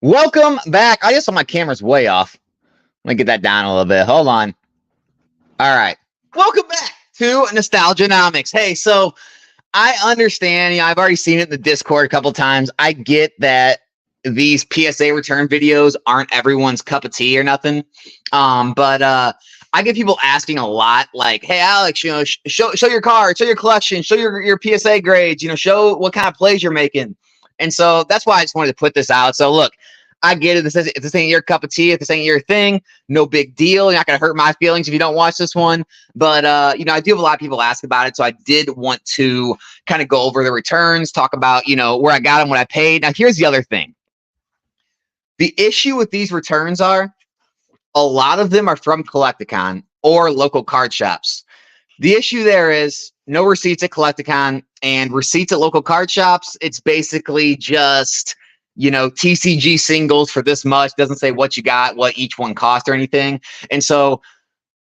Welcome back. I just saw my camera's way off. Let me get that down a little bit. Hold on. All right. Welcome back to Nostalgianomics. Hey, so I understand, I've already seen it in the Discord a couple times. I get that these PSA return videos aren't everyone's cup of tea or nothing. But I get people asking a lot, like, hey, Alex, show your card, show your collection, show your PSA grades, show what kind of plays you're making. And so that's why I just wanted to put this out. So look, I get it. If this ain't your cup of tea, if this ain't your thing, no big deal. You're not going to hurt my feelings if you don't watch this one. But, I do have a lot of people ask about it. So I did want to kind of go over the returns, talk about, where I got them, what I paid. Now, here's the other thing. The issue with these returns are a lot of them are from Collecticon or local card shops. The issue there is no receipts at Collecticon and receipts at local card shops. It's basically just, TCG singles for this much. Doesn't say what you got, what each one cost or anything. And so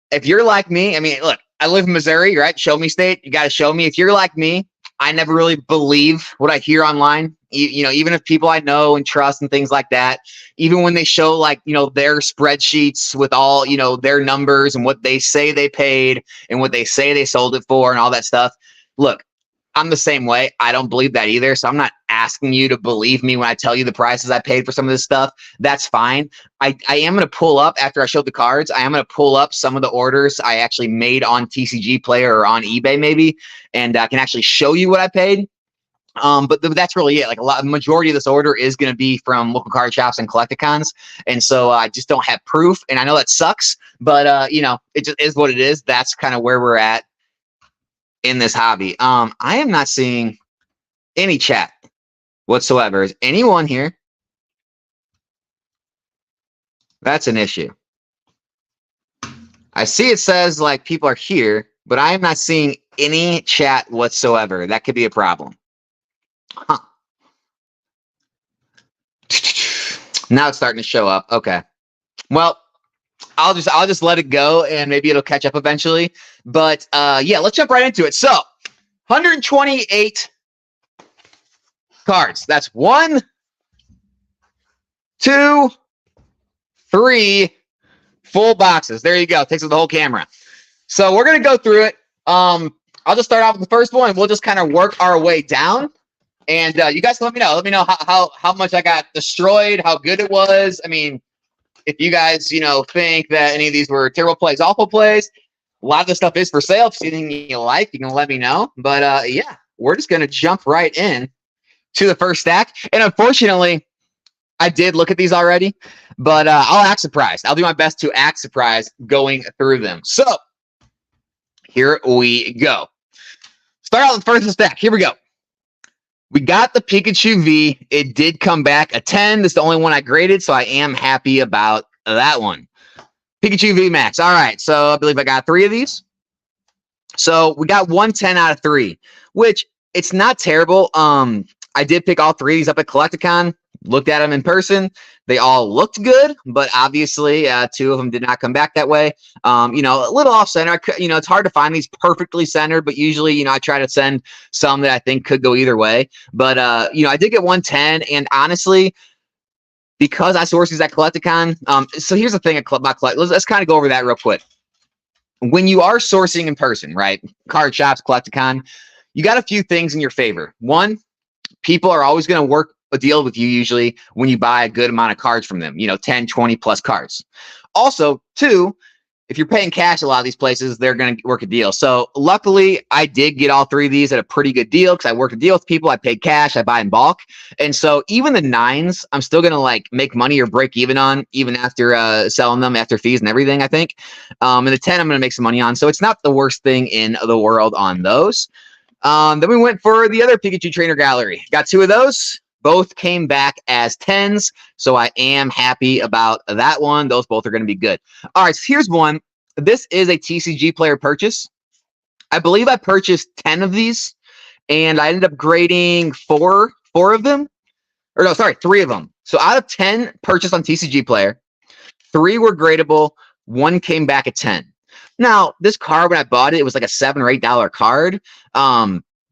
if you're like me, look, I live in Missouri, right? Show me state. You got to show me. If you're like me, I never really believe what I hear online. Even if people I know and trust and things like that, even when they show their spreadsheets with all, their numbers and what they say they paid and what they say they sold it for and all that stuff. Look, I'm the same way. I don't believe that either. So I'm not asking you to believe me when I tell you the prices I paid for some of this stuff. That's fine. I am going to pull up after I showed the cards. I am going to pull up some of the orders I actually made on TCG Player or on eBay maybe, and I can actually show you what I paid. But that's really it. Like majority of this order is going to be from local card shops and collecticons. And so I just don't have proof. And I know that sucks, but it just is what it is. That's kind of where we're at in this hobby. I am not seeing any chat whatsoever. Is anyone here? That's an issue. I see it says like people are here, but I am not seeing any chat whatsoever. That could be a problem. Huh. Now it's starting to show up. Okay. Well, I'll just let it go and maybe it'll catch up eventually. But yeah, let's jump right into it. So 128 cards. That's 1, 2, 3 full boxes. There you go. Takes up the whole camera. So we're gonna go through it. I'll just start off with the first one. We'll just kind of work our way down. And you guys let me know. Let me know how much I got destroyed, how good it was. If you guys, think that any of these were terrible plays, awful plays, a lot of the stuff is for sale. If you see anything you like, you can let me know. But yeah, we're just going to jump right in to the first stack. And unfortunately, I did look at these already, but I'll act surprised. I'll do my best to act surprised going through them. So here we go. Start out with the first stack. Here we go. We got the Pikachu V. It did come back a 10. This is the only one I graded, so I am happy about that one. Pikachu V Max. All right, so I believe I got 3 of these. So we got 110 out of 3, which it's not terrible. I did pick all 3 of these up at Collecticon. Looked at them in person. They all looked good, but obviously 2 of them did not come back that way. A little off center. It's hard to find these perfectly centered, but usually, I try to send some that I think could go either way. But, I did get 110, and honestly, because I source these at Collecticon, so here's the thing about Collect. Let's kind of go over that real quick. When you are sourcing in person, right, card shops, Collecticon, you got a few things in your favor. One, people are always going to work a deal with you usually when you buy a good amount of cards from them, 10, 20 plus cards. Also, 2, if you're paying cash a lot of these places, they're going to work a deal. So luckily, I did get all 3 of these at a pretty good deal because I worked a deal with people. I paid cash. I buy in bulk. And so even the 9s, I'm still going to make money or break even on, even after selling them after fees and everything, I think. And the 10, I'm going to make some money on. So it's not the worst thing in the world on those. Then we went for the other Pikachu Trainer Gallery. Got 2 of those. Both came back as 10s, so I am happy about that one. Those both are going to be good. All right, so here's one. This is a TCG Player purchase. I believe I purchased 10 of these, and I ended up grading 4 of them. Or no, sorry, 3 of them. So out of 10 purchased on TCG Player, 3 were gradable. 1 came back at 10. Now, this card, when I bought it, it was like a $7 or $8 card.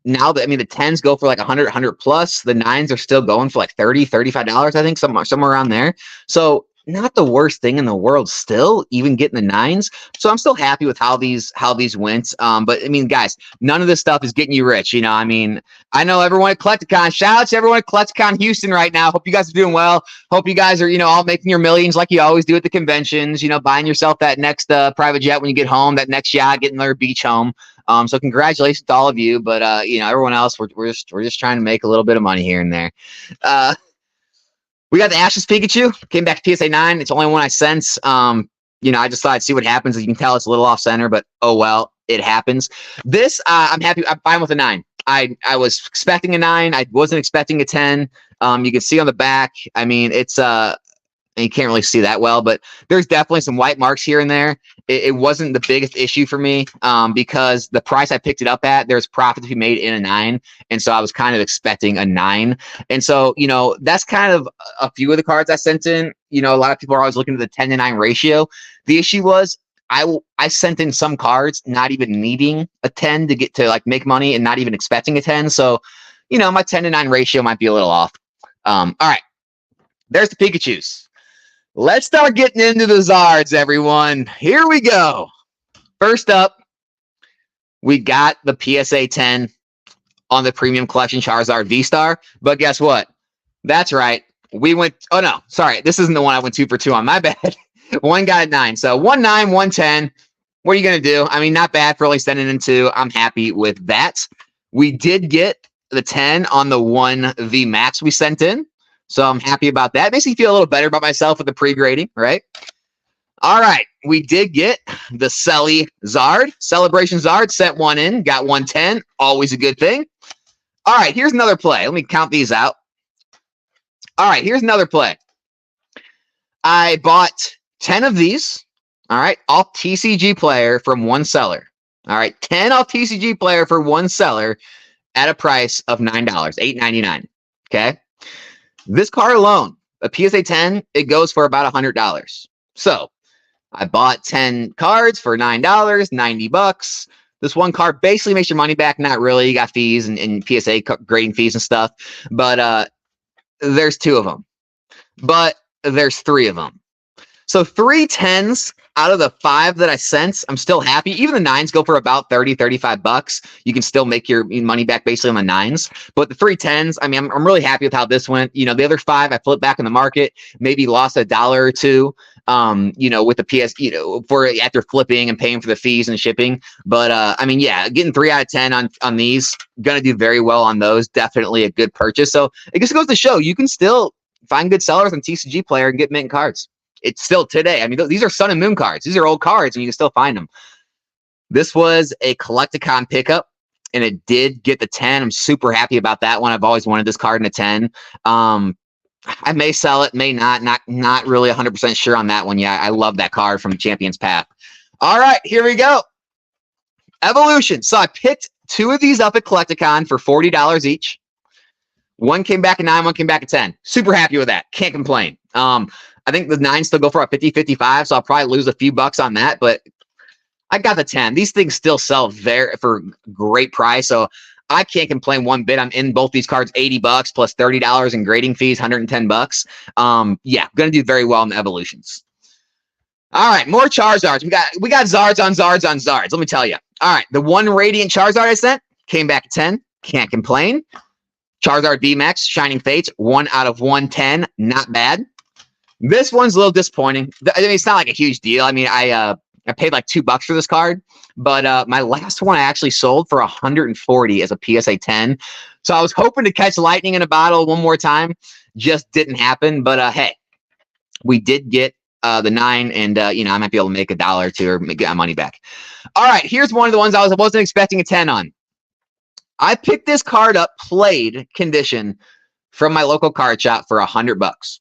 now that, I mean, the 10s go for like 100 plus. The 9s are still going for like $30, $35, I think, somewhere around there. So not the worst thing in the world still, even getting the 9s. So I'm still happy with how these went. But I mean, guys, none of this stuff is getting you rich. You know, I mean, I know everyone at Collecticon. Shout out to everyone at Collecticon Houston right now. Hope you guys are doing well. Hope you guys are, you know, all making your millions like you always do at the conventions. You know, buying yourself that next private jet when you get home, that next yacht, getting their beach home. So congratulations to all of you. But you know, everyone else, we're just trying to make a little bit of money here and there. We got the Ashes Pikachu. Came back to PSA 9. It's only one I sense. You know, I just thought I'd see what happens. As you can tell, it's a little off center, but oh well, it happens. This, I'm happy. I'm fine with a 9. I was expecting a 9. I wasn't expecting a 10. You can see on the back. I mean, it's and you can't really see that well, but there's definitely some white marks here and there. It wasn't the biggest issue for me because the price I picked it up at, there's profit to be made in a 9. And so I was kind of expecting a 9. And so, you know, that's kind of a few of the cards I sent in. You know, a lot of people are always looking at the 10 to 9 ratio. The issue was I sent in some cards not even needing a 10 to get to like make money and not even expecting a 10. So, you know, my 10 to 9 ratio might be a little off. All right, there's the Pikachus. Let's start getting into the Zards, everyone. Here we go. First up, we got the PSA 10 on the Premium Collection Charizard V-Star. But guess what? That's right. We went... Oh, no. Sorry. This isn't the one I went 2 for 2 on. My bad. One got a 9. So 1 9, 1 10. What are you going to do? I mean, not bad for only sending in 2. I'm happy with that. We did get the 10 on the 1 V Max we sent in. So I'm happy about that. Makes me feel a little better about myself with the pre-grading, right? All right. We did get the Selly Zard. Celebration Zard sent 1 in. Got 110. Always a good thing. All right. Here's another play. Let me count these out. All right. Here's another play. I bought 10 of these. All right. Off TCG Player from 1 seller. All right. 10 off TCG Player for 1 seller at a price of $9, $8.99. Okay. This card alone, a PSA 10, it goes for about $100. So I bought 10 cards for $9, $90. This one card basically makes your money back. Not really. You got fees and PSA grading fees and stuff. But there's 2 of them. But there's 3 of them. So 3 10s out of the 5 that I sent, I'm still happy. Even the 9s go for about $30, $35. You can still make your money back basically on the 9s. But the 3 10s, I mean, I'm really happy with how this went. You know, the other 5, I flipped back in the market, maybe lost $1 or $2, you know, with the PS, you know, for after flipping and paying for the fees and shipping. But I mean, yeah, getting 3 out of 10 on these, gonna do very well on those. Definitely a good purchase. So I guess it goes to show you can still find good sellers on TCG Player and get mint cards. It's still today. I mean, these are Sun and Moon cards. These are old cards, and you can still find them. This was a Collecticon pickup, and it did get the 10. I'm super happy about that one. I've always wanted this card in a 10. I may sell it, may not. Not really 100% sure on that one. Yeah, I love that card from Champion's Path. All right, here we go. Evolution. So I picked 2 of these up at Collecticon for $40 each. 1 came back at 9, 1 came back at 10. Super happy with that. Can't complain. I think the 9s still go for a 50, 55, so I'll probably lose a few bucks on that, but I got the 10. These things still sell for great price, so I can't complain one bit. I'm in both these cards $80 plus $30 in grading fees, $110. Yeah, gonna do very well in the evolutions. All right, more Charizards. We got Zards on Zards on Zards. Let me tell you. All right, the 1 Radiant Charizard I sent came back at 10. Can't complain. Charizard VMAX, Shining Fates, 1 out of 110. Not bad. This one's a little disappointing. I mean, it's not like a huge deal. I mean, I paid like $2 for this card, but my last one I actually sold for 140 as a PSA 10. So I was hoping to catch lightning in a bottle one more time. Just didn't happen. But hey, we did get the 9, and you know, I might be able to make $1 or 2 or get my money back. All right, here's one of the ones I wasn't expecting a 10 on. I picked this card up, played condition from my local card shop for $100.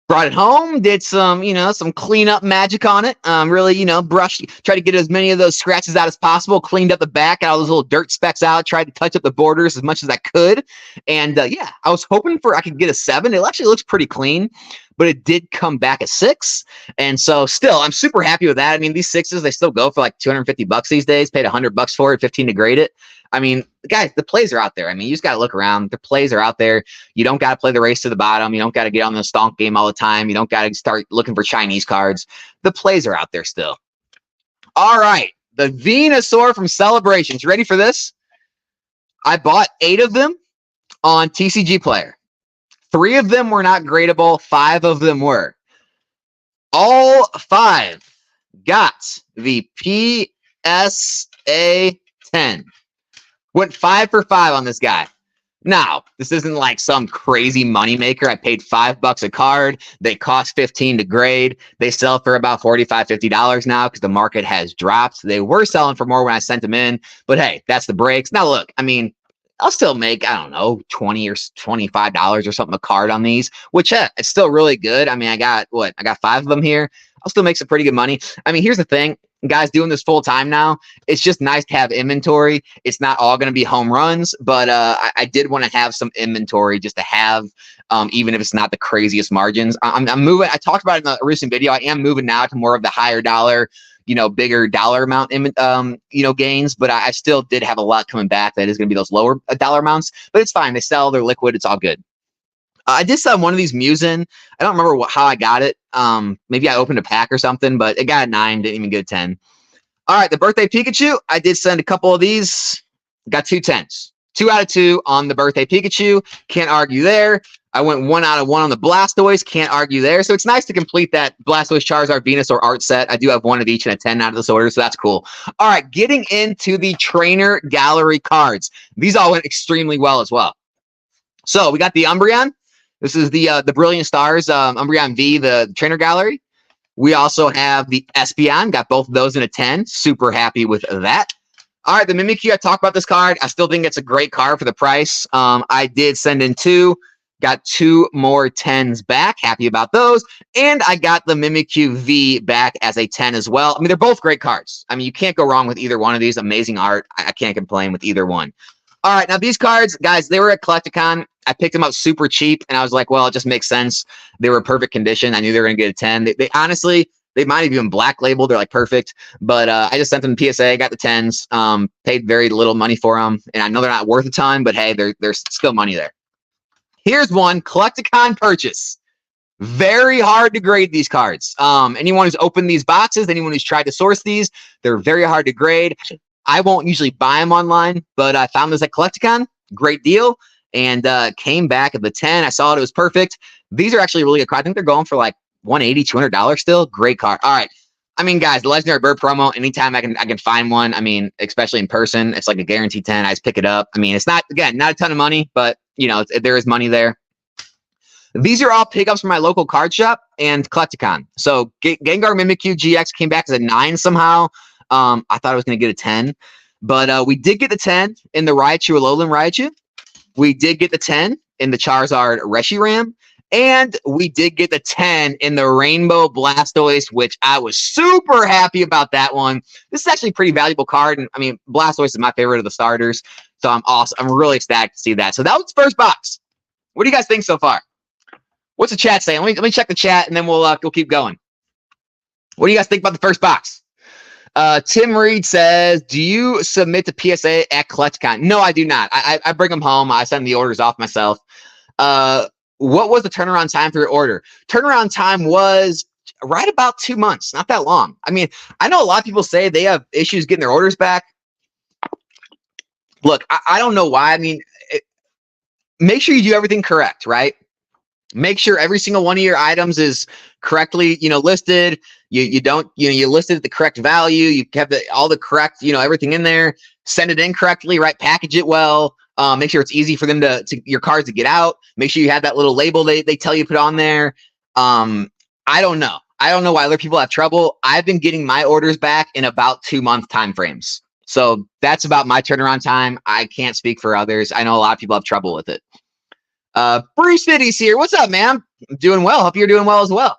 Brought it home, did some, you know, some cleanup magic on it. Really, you know, brushed, tried to get as many of those scratches out as possible, cleaned up the back, got all those little dirt specks out, tried to touch up the borders as much as I could. And yeah, I was hoping I could get a 7. It actually looks pretty clean, but it did come back a 6. And so still, I'm super happy with that. I mean, these 6s, they still go for like $250 these days. Paid $100 for it, 15 to grade it. I mean, guys, the plays are out there. I mean, you just got to look around. The plays are out there. You don't got to play the race to the bottom. You don't got to get on the stonk game all the time. You don't got to start looking for Chinese cards. The plays are out there still. All right. The Venusaur from Celebrations. Ready for this? I bought 8 of them on TCG Player. 3 of them were not gradable. 5 of them were. All 5 got the PSA 10. Went 5 for 5 on this guy. Now, this isn't like some crazy moneymaker. I paid $5 a card. They cost $15 to grade. They sell for about $45, $50 now because the market has dropped. They were selling for more when I sent them in, but hey, that's the breaks. Now, look, I mean, I'll still make, I don't know, $20 or $25 or something a card on these, which it's still really good. I mean, I got 5 of them here. I'll still make some pretty good money. I mean, here's the thing, guys, doing this full time now, it's just nice to have inventory. It's not all going to be home runs, but I did want to have some inventory just to have, even if it's not the craziest margins. I'm moving. I talked about it in a recent video. I am moving now to more of the higher dollar, bigger dollar amount, gains, but I still did have a lot coming back. That is going to be those lower dollar amounts, but it's fine. They sell, they're liquid. It's all good. I did sell one of these Musin. I don't remember how I got it. Maybe I opened a pack or something, but it got a 9, didn't even get a 10. All right, the Birthday Pikachu. I did send a couple of these. Got 2 10s. 2 out of 2 on the Birthday Pikachu. Can't argue there. I went 1 out of 1 on the Blastoise. Can't argue there. So it's nice to complete that Blastoise, Charizard, Venusaur art set. I do have 1 of each and a 10 out of this order, so that's cool. All right, getting into the Trainer Gallery cards. These all went extremely well as well. So we got the Umbreon. This is the Brilliant Stars Umbreon V, the Trainer Gallery. We also have the Espeon. Got both of those in a 10. Super happy with that. All right, the Mimikyu. I talked about this card. I still think it's a great card for the price. I did send in 2. Got 2 more 10s back. Happy about those. And I got the Mimikyu V back as a 10 as well. I mean, they're both great cards. I mean, you can't go wrong with either one of these. Amazing art. I can't complain with either one. All right, now these cards, guys, they were at Collecticon. I picked them up super cheap, and I was like, well, it just makes sense. They were perfect condition. I knew they were going to get a 10. They honestly, they might have even black labeled. They're like perfect, but I just sent them to PSA, got the 10s, paid very little money for them, and I know they're not worth a ton, but hey, there's still money there. Here's one, Collecticon purchase. Very hard to grade these cards. Anyone who's opened these boxes, anyone who's tried to source these, they're very hard to grade. I won't usually buy them online, but I found this at Collecticon. Great deal. And came back at the 10. I saw it was perfect. These are actually really good cards. I think they're going for like $180, $200 still. Great card. All right. I mean, guys, the Legendary Bird promo, anytime I can find one, I mean, especially in person, it's like a guaranteed 10. I just pick it up. I mean, it's not, again, not a ton of money, but, there is money there. These are all pickups from my local card shop and Collecticon. So Gengar Mimikyu GX came back as a 9 somehow. I thought I was going to get a 10, but we did get the 10 in the Raichu Alolan Raichu. We did get the 10 in the Charizard Reshiram, and we did get the 10 in the Rainbow Blastoise, which I was super happy about that one. This is actually a pretty valuable card, and I mean, Blastoise is my favorite of the starters, so I'm really ecstatic to see that. So that was the first box. What do you guys think so far? What's the chat saying? Let me check the chat, and then we'll keep going. What do you guys think about the first box? Tim Reed says, do you submit to PSA at Collecticon? No, I do not. I bring them home. I send the orders off myself. What was the turnaround time for your order? Turnaround time was right about 2 months. Not that long. I mean, I know a lot of people say they have issues getting their orders back. Look, I don't know why. I mean, make sure you do everything correct, right? Make sure every single one of your items is correctly, listed. You don't, you listed at the correct value. You kept all the correct, everything in there. Send it in correctly, right? Package it well. Make sure it's easy for them to your cards to get out. Make sure you have that little label they tell you to put on there. I don't know. I don't know why other people have trouble. I've been getting my orders back in about 2-month time frames. So that's about my turnaround time. I can't speak for others. I know a lot of people have trouble with it. Bruce City's here. What's up, man? I'm doing well. Hope you're doing well as well.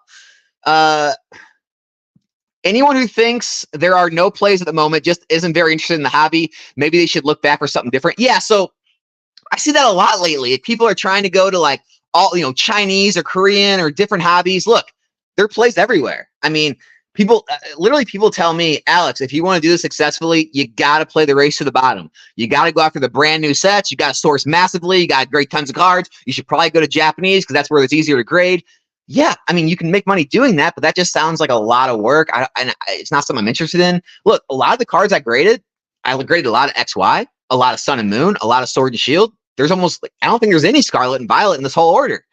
Anyone who thinks there are no plays at the moment just isn't very interested in the hobby. Maybe they should look back for something different. Yeah, so I see that a lot lately. If people are trying to go to like all, Chinese or Korean or different hobbies, look, there are plays everywhere. I mean, People, literally people tell me, Alex, if you want to do this successfully, you got to play the race to the bottom. You got to go after the brand new sets. You got to source massively. You got great tons of cards. You should probably go to Japanese because that's where it's easier to grade. Yeah, I mean, you can make money doing that, but that just sounds like a lot of work. It's not something I'm interested in. Look, a lot of the cards I graded a lot of XY, a lot of Sun and Moon, a lot of Sword and Shield. There's almost, I don't think there's any Scarlet and Violet in this whole order.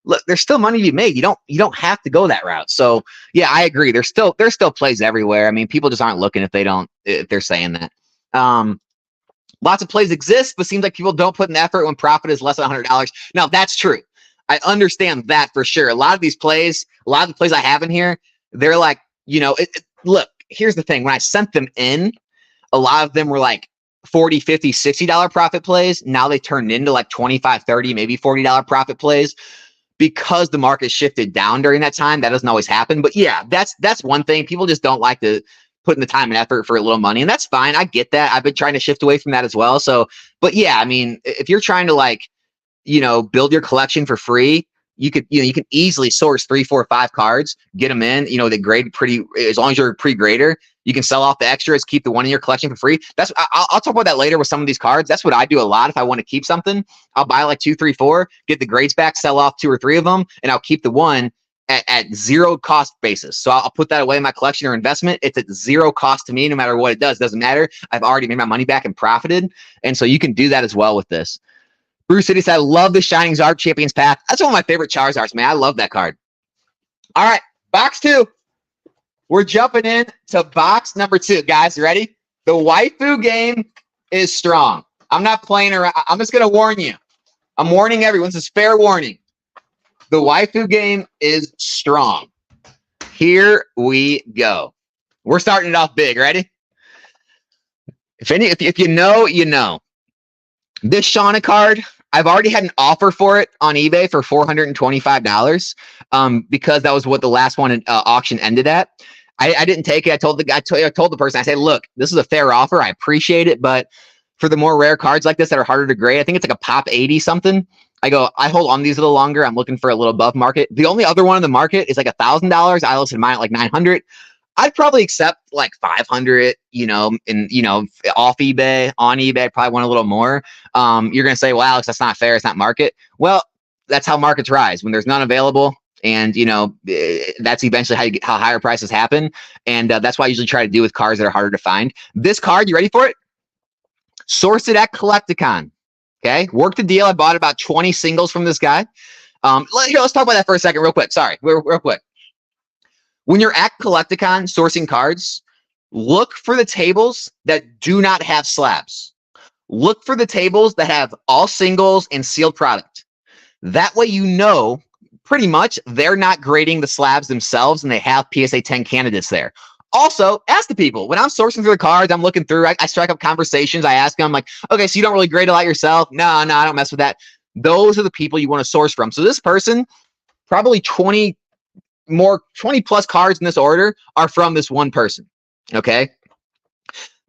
Look, there's still money to be made. You don't have to go that route. So yeah, I agree. There's still plays everywhere. I mean, people just aren't looking if they're saying that. Lots of plays exist, but seems like people don't put in effort when profit is less than $100. Now that's true. I understand that for sure. A lot of the plays I have in here, they're like, look, here's the thing. When I sent them in, a lot of them were like $40, $50, $60 profit plays. Now they turned into like $25, $30, maybe $40 profit plays because the market shifted down during that time. That doesn't always happen. But yeah, that's one thing. People just don't like to put in the time and effort for a little money. And that's fine. I get that. I've been trying to shift away from that as well. So, but yeah, I mean, if you're trying to build your collection for free, you can easily source 3, 4, 5 cards, get them in, they grade pretty, as long as you're a pre-grader, you can sell off the extras, keep the one in your collection for free. I'll talk about that later with some of these cards. That's what I do a lot. If I want to keep something, I'll buy like 2, 3, 4, get the grades back, sell off 2 or 3 of them, and I'll keep the one at zero cost basis. So I'll put that away in my collection or investment. It's at zero cost to me, no matter what it does. Doesn't matter. I've already made my money back and profited. And so you can do that as well with this. Bruce City said, I love the Shining Zard Champions Path. That's one of my favorite Charizards, man. I love that card. All right, box 2. We're jumping in to box number 2. Guys, ready? The waifu game is strong. I'm not playing around. I'm just going to warn you. I'm warning everyone. This is fair warning. The waifu game is strong. Here we go. We're starting it off big. Ready? If you know, you know. This Shauna card, I've already had an offer for it on eBay for $425 because that was what the last one auction ended at. I didn't take it. I told the person, I said, look, this is a fair offer. I appreciate it, but for the more rare cards like this that are harder to grade, I think it's like a pop 80 something. I hold on these a little longer. I'm looking for a little above market. The only other one in the market is like $1,000. I listed mine at like $900. I'd probably accept like $500, off eBay, on eBay, I'd probably want a little more. You're going to say, well, Alex, that's not fair. It's not market. Well, that's how markets rise when there's none available. And, that's eventually how higher prices happen. And that's why I usually try to do with cards that are harder to find. This card, you ready for it? Sourced it at Collecticon. Okay. Worked the deal. I bought about 20 singles from this guy. Let's talk about that for a second real quick. Sorry, real quick. When you're at Collecticon sourcing cards, look for the tables that do not have slabs. Look for the tables that have all singles and sealed product. That way pretty much they're not grading the slabs themselves and they have PSA 10 candidates there. Also, ask the people. When I'm sourcing through the cards, I'm looking through, I strike up conversations. I ask them, like, okay, so you don't really grade a lot yourself? No, I don't mess with that. Those are the people you want to source from. So this person, probably 20 plus cards in this order are from this one person. Okay.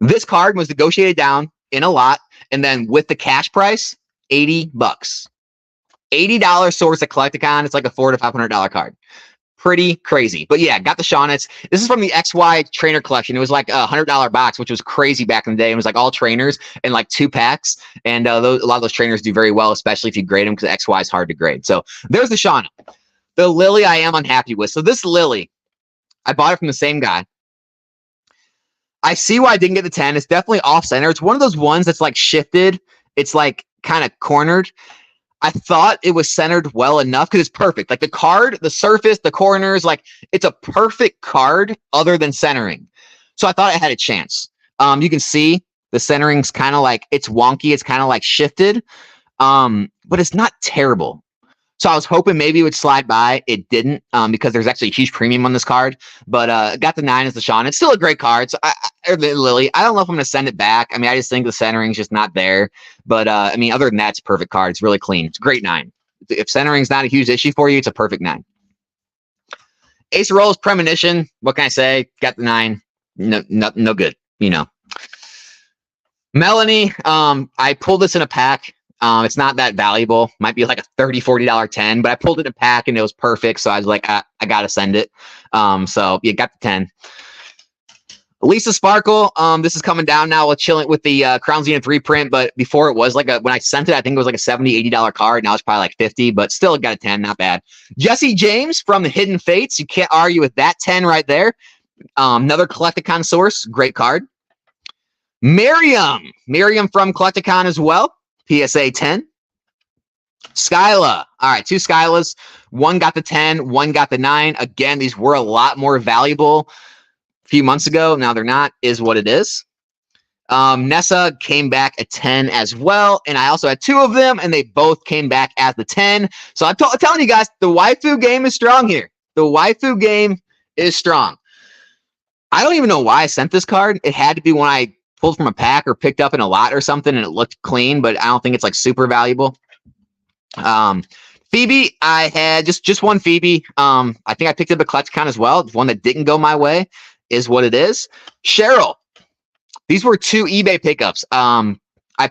This card was negotiated down in a lot. And then with the cash price, $80. $80 source at Collecticon. It's like a $400 to $500 card. Pretty crazy. But yeah, got the Shaunets. This is from the XY trainer collection. It was like a $100 box, which was crazy back in the day. It was like all trainers and like 2 packs. And a lot of those trainers do very well, especially if you grade them, because XY is hard to grade. So there's the Shauna. The Lily I am unhappy with. So this Lily, I bought it from the same guy. I see why I didn't get the 10. It's definitely off center. It's one of those ones that's like shifted. It's like kind of cornered. I thought it was centered well enough because it's perfect. Like the card, the surface, the corners, like it's a perfect card other than centering. So I thought I had a chance. You can see the centering's kind of like, it's wonky. It's kind of like shifted, but it's not terrible. So I was hoping maybe it would slide by. It didn't, because there's actually a huge premium on this card. But got the 9 as the Shawn. It's still a great card. So or the Lily. I don't know if I'm going to send it back. I mean, I just think the centering's just not there. But I mean, other than that, it's a perfect card. It's really clean. It's a great 9. If centering's not a huge issue for you, it's a perfect 9. Ace of Rolls, Premonition. What can I say? Got the 9. No good. Melanie. I pulled this in a pack. It's not that valuable. Might be like a $30, $40 10, but I pulled it in a pack and it was perfect. So I was like, I got to send it. So yeah, got the 10. Lisa Sparkle, this is coming down now with chilling with the Crown Zenith reprint, but before it was like when I sent it, I think it was like a $70, $80 card. Now it's probably like 50, but still got a 10, not bad. Jesse James from the Hidden Fates, you can't argue with that 10 right there. Another Collecticon source, great card. Miriam from Collecticon as well, PSA 10. Skyla, all right, 2 Skylas, one got the 10, one got the 9. Again, these were a lot more valuable few months ago. Now they're not, is what it is. Nessa came back at 10 as well. And I also had 2 of them and they both came back at the 10. So I'm telling you guys, the waifu game is strong here. The waifu game is strong. I don't even know why I sent this card. It had to be when I pulled from a pack or picked up in a lot or something and it looked clean, but I don't think it's like super valuable. Phoebe, I had just one Phoebe. I think I picked up a Collecticon as well. One that didn't go my way. Is what it is. Cheryl, these were 2 eBay pickups. I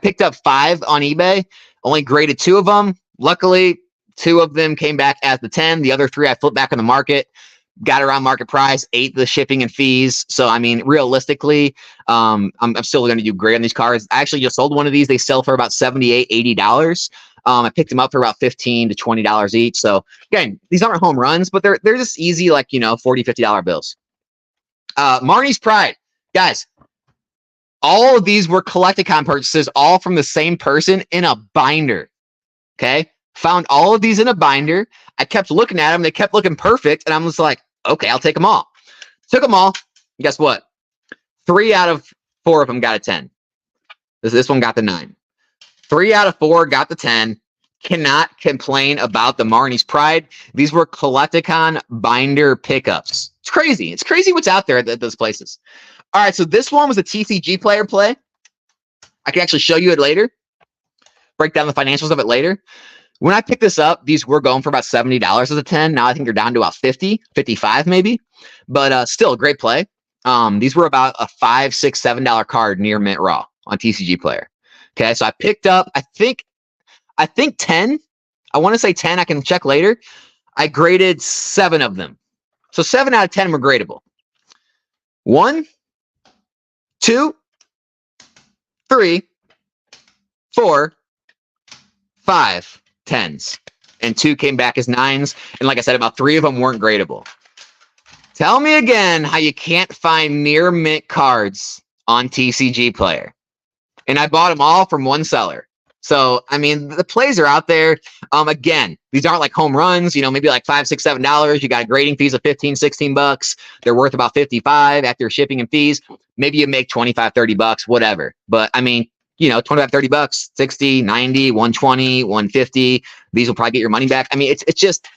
picked up 5 on eBay, only graded 2 of them. Luckily, 2 of them came back at the 10. The other 3 I flipped back on the market, got around market price, ate the shipping and fees. So I mean, realistically, I'm still going to do great on these cards. I actually just sold one of these. They sell for about $78, $80. I picked them up for about $15 to $20 each. So again, these aren't home runs, but they're just easy, like, you know, $40, $50 bills. Marnie's Pride, guys, all of these were Collecticon purchases, all from the same person in a binder. Okay, found all of these in a binder. I kept looking at them, they kept looking perfect, and I'm just like, okay, I'll take them all. Took them all. Guess what? 3 out of 4 of them got a 10. This one got the 9. 3 out of 4 got the 10. Cannot complain about the Marnie's Pride. These were Collecticon binder pickups. It's crazy. It's crazy what's out there at those places. All right, so this one was a TCG Player play. I can actually show you it later. Break down the financials of it later. When I picked this up, these were going for about $70 as a 10. Now I think they're down to about 50, 55 maybe. But still a great play. These were about a $5, $6, $7 card near mint raw on TCG Player. Okay, so I picked up, I think 10. I want to say 10. I can check later. I graded 7 of them. So 7 out of 10 were gradable. 1, 2, 3, 4, 5 10s. And 2 came back as 9s. And like I said, about 3 of them weren't gradable. Tell me again how you can't find near mint cards on TCG Player. And I bought them all from one seller. So, I mean, the plays are out there. Again, these aren't like home runs, you know, maybe like $5, $6, $7. You got grading fees of $15, $16. They're worth about $55 after shipping and fees. Maybe you make $25, $30, whatever. But I mean, you know, $25, $30, 60, 90, 120, 150. These will probably get your money back. I mean, it's just,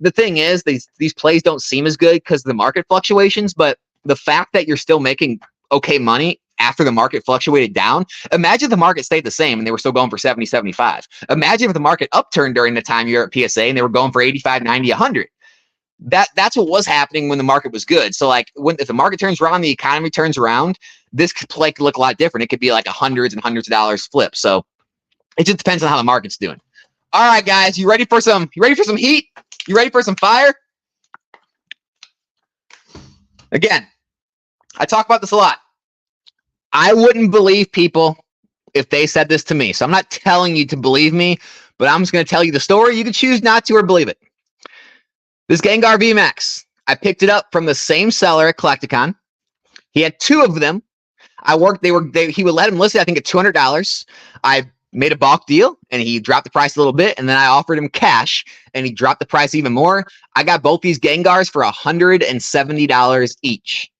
the thing is, these plays don't seem as good because of the market fluctuations, but the fact that you're still making okay money after the market fluctuated down. Imagine if the market stayed the same and they were still going for 70, 75. Imagine if the market upturned during the time you're at PSA and they were going for 85, 90, 100. That's what was happening when the market was good. So like if the market turns around, the economy turns around, this play could look a lot different. It could be like hundreds and hundreds of dollars flip. So it just depends on how the market's doing. All right, guys, you ready for some heat? You ready for some fire? Again, I talk about this a lot. I wouldn't believe people if they said this to me. So I'm not telling you to believe me, but I'm just going to tell you the story. You can choose not to or believe it. This Gengar VMAX, I picked it up from the same seller at Collecticon. He had 2 of them. He would let him list it, I think, at $200. I made a bulk deal and he dropped the price a little bit, and then I offered him cash and he dropped the price even more. I got both these Gengars for $170 each.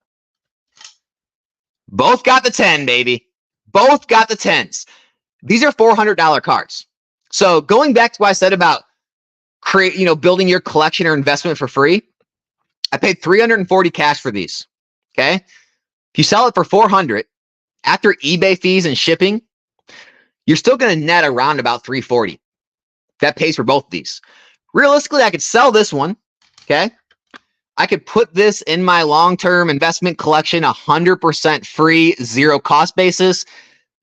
Both got the 10, baby. Both got the 10s. These are $400 cards. So going back to what I said about building your collection or investment for free, I paid $340 cash for these. Okay. If you sell it for $400 after eBay fees and shipping, you're still going to net around about $340. That pays for both of these. Realistically, I could sell this one. Okay. I could put this in my long-term investment collection 100% free, 0 cost basis,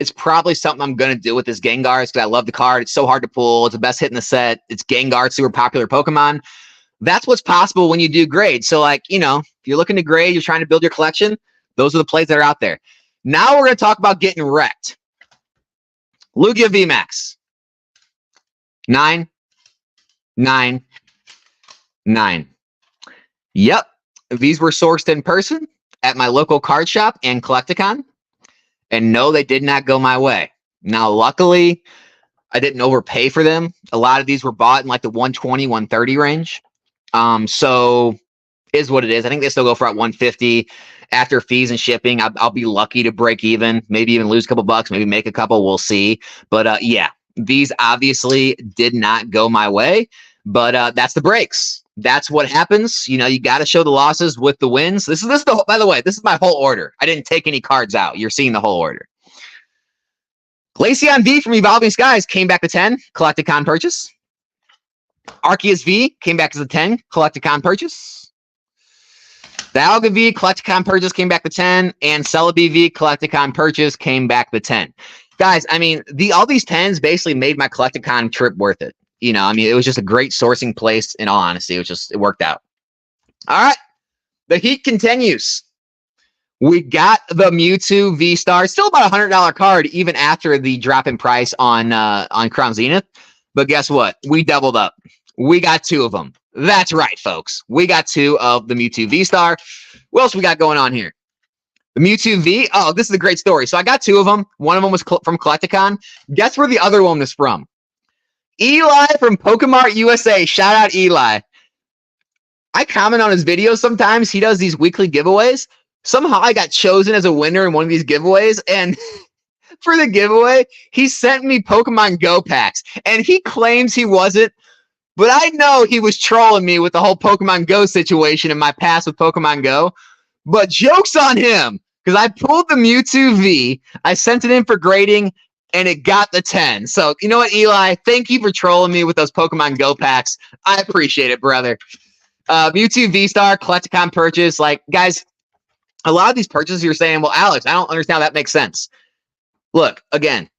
it's probably something I'm going to do with this Gengar because I love the card. It's so hard to pull. It's the best hit in the set. It's Gengar, super popular Pokemon. That's what's possible when you do grade. So, like, you know, if you're looking to grade, you're trying to build your collection, those are the plays that are out there. Now we're going to talk about getting wrecked. Lugia VMAX. 9, 9, 9. Yep. These were sourced in person at my local card shop and Collecticon. And no, they did not go my way. Now, luckily, I didn't overpay for them. A lot of these were bought in like the 120, 130 range. So is what it is. I think they still go for about 150 after fees and shipping. I'll be lucky to break even, maybe even lose a couple bucks, maybe make a couple. We'll see. But yeah, these obviously did not go my way. But that's the breaks. That's what happens. You know, you got to show the losses with the wins. By the way, this is my whole order. I didn't take any cards out. You're seeing the whole order. Glaceon V from Evolving Skies came back to 10, Collecticon purchase. Arceus V came back as a 10, Collecticon purchase. Dialga V, Collecticon purchase came back to 10, and Celebi V, Collecticon purchase came back to 10. Guys, I mean, all these 10s basically made my Collecticon trip worth it. You know, I mean, it was just a great sourcing place. In all honesty, it worked out. All right, the heat continues. We got the Mewtwo V-Star, still about $100 card, even after the drop in price on Crown Zenith. But guess what? We doubled up. We got 2 of them. That's right, folks. We got 2 of the Mewtwo V-Star. What else we got going on here? The Mewtwo V. Oh, this is a great story. So I got 2 of them. One of them was from Collecticon. Guess where the other one was from? Eli from Pokemart USA. Shout out Eli. I comment on his videos sometimes. He does these weekly giveaways. Somehow I got chosen as a winner in one of these giveaways, and for the giveaway, he sent me Pokemon Go packs, and he claims he wasn't, but I know he was trolling me with the whole Pokemon Go situation in my past with Pokemon Go. But joke's on him, because I pulled the Mewtwo V, I sent it in for grading, and it got the 10. So, you know what, Eli? Thank you for trolling me with those Pokemon Go packs. I appreciate it, brother. Mewtwo V-Star, Collecticon purchase. Like, guys, a lot of these purchases you're saying, well, Alex, I don't understand how that makes sense. Look, again,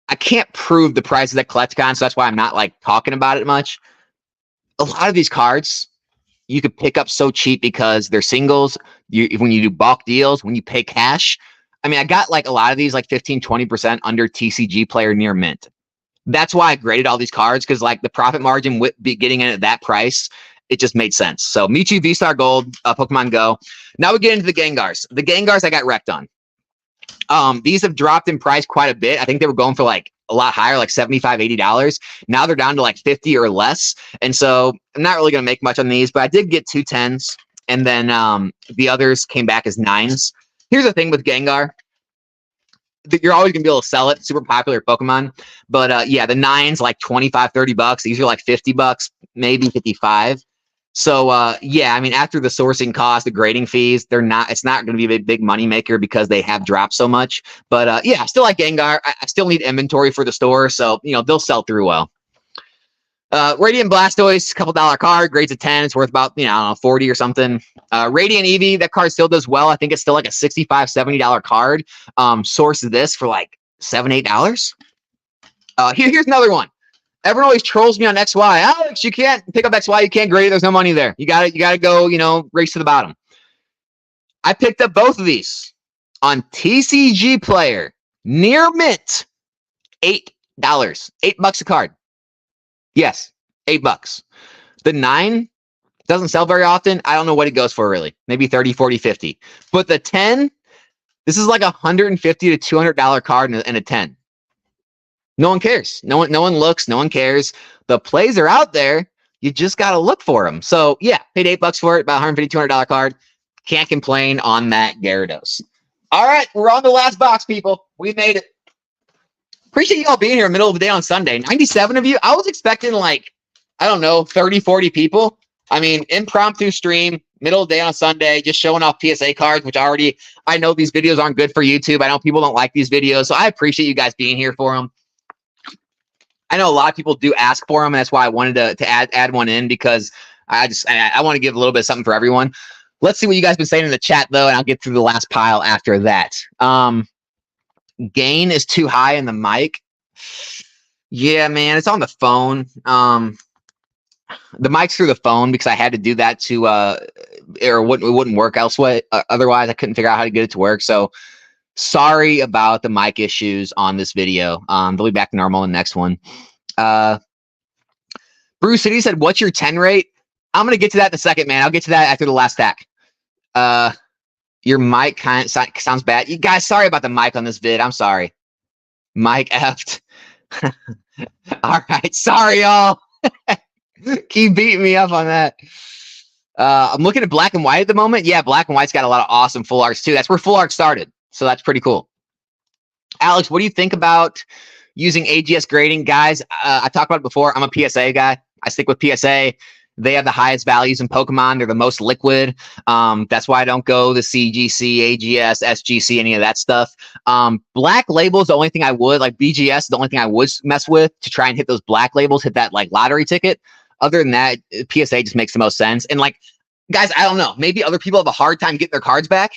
I can't prove the prices at Collecticon, so that's why I'm not, like, talking about it much. A lot of these cards you could pick up so cheap because they're singles. When you do bulk deals, when you pay cash. I mean, I got like a lot of these like 15, 20% under TCG Player near mint. That's why I graded all these cards, because like the profit margin with getting in at that price, it just made sense. So Mewtwo V-Star Gold, Pokemon Go. Now we get into the Gengars. The Gengars I got wrecked on. These have dropped in price quite a bit. I think they were going for like a lot higher, like $75, $80. Now they're down to like 50 or less. And so I'm not really going to make much on these, but I did get 2 10s. And then the others came back as 9s. Here's the thing with Gengar. You're always going to be able to sell it. Super popular Pokemon. But yeah, the 9s, like 25, 30 bucks. These are like 50 bucks, maybe 55. So yeah, I mean, after the sourcing cost, the grading fees, it's not going to be a big money maker because they have dropped so much. But yeah, I still like Gengar. I still need inventory for the store. So, you know, they'll sell through well. Radiant Blastoise, couple $1 card, grades a 10. It's worth about, you know, I don't know, 40 or something. Radiant Eevee, that card still does well. I think it's still like a $65, $70 card. Source this for like $7, $8. Here's another one. Everyone always trolls me on XY. Alex, you can't pick up XY. You can't grade it. There's no money there. You gotta go, you know, race to the bottom. I picked up both of these on TCG Player near mint. $8. $8 a card. Yes, $8. The 9 doesn't sell very often. I don't know what it goes for really. Maybe 30, 40, 50. But the 10, this is like $150 to $200 card and a 10. No one cares. No one looks. No one cares. The plays are out there. You just got to look for them. So yeah, paid $8 for it, about $150, $200 card. Can't complain on that Gyarados. All right, we're on the last box, people. We made it. Appreciate you all being here in the middle of the day on Sunday. 97 of you. I was expecting like, I don't know, 30, 40 people. I mean, impromptu stream, middle of the day on Sunday, just showing off PSA cards, which I know these videos aren't good for YouTube. I know people don't like these videos. So I appreciate you guys being here for them. I know a lot of people do ask for them, and that's why I wanted to add one in, because I want to give a little bit of something for everyone. Let's see what you guys been saying in the chat, though, and I'll get through the last pile after that. gain is too high in the mic. Yeah, man, it's on the phone. The mic's through the phone because I had to do that to or it wouldn't work elsewhere. Otherwise, I couldn't figure out how to get it to work. So sorry about the mic issues on this video. They'll be back to normal in the next one. Bruce City said, "What's your 10 rate?" I'm gonna get to that in a second, man. I'll get to that after the last stack. Your mic kind of sounds bad. You guys, sorry about the mic on this vid. I'm sorry. Mic effed. All right, sorry, y'all. Keep beating me up on that. I'm looking at black and white at the moment. Yeah, black and white's got a lot of awesome full arts too. That's where full art started. So that's pretty cool. Alex, what do you think about using AGS grading? Guys, I talked about it before. I'm a PSA guy. I stick with PSA. They have the highest values in Pokemon. They're the most liquid. That's why I don't go the CGC, AGS, SGC, any of that stuff. Black labels, the only thing I would, like BGS, the only thing I would mess with to try and hit those black labels, hit that like lottery ticket. Other than that, PSA just makes the most sense. And like, guys, I don't know. Maybe other people have a hard time getting their cards back.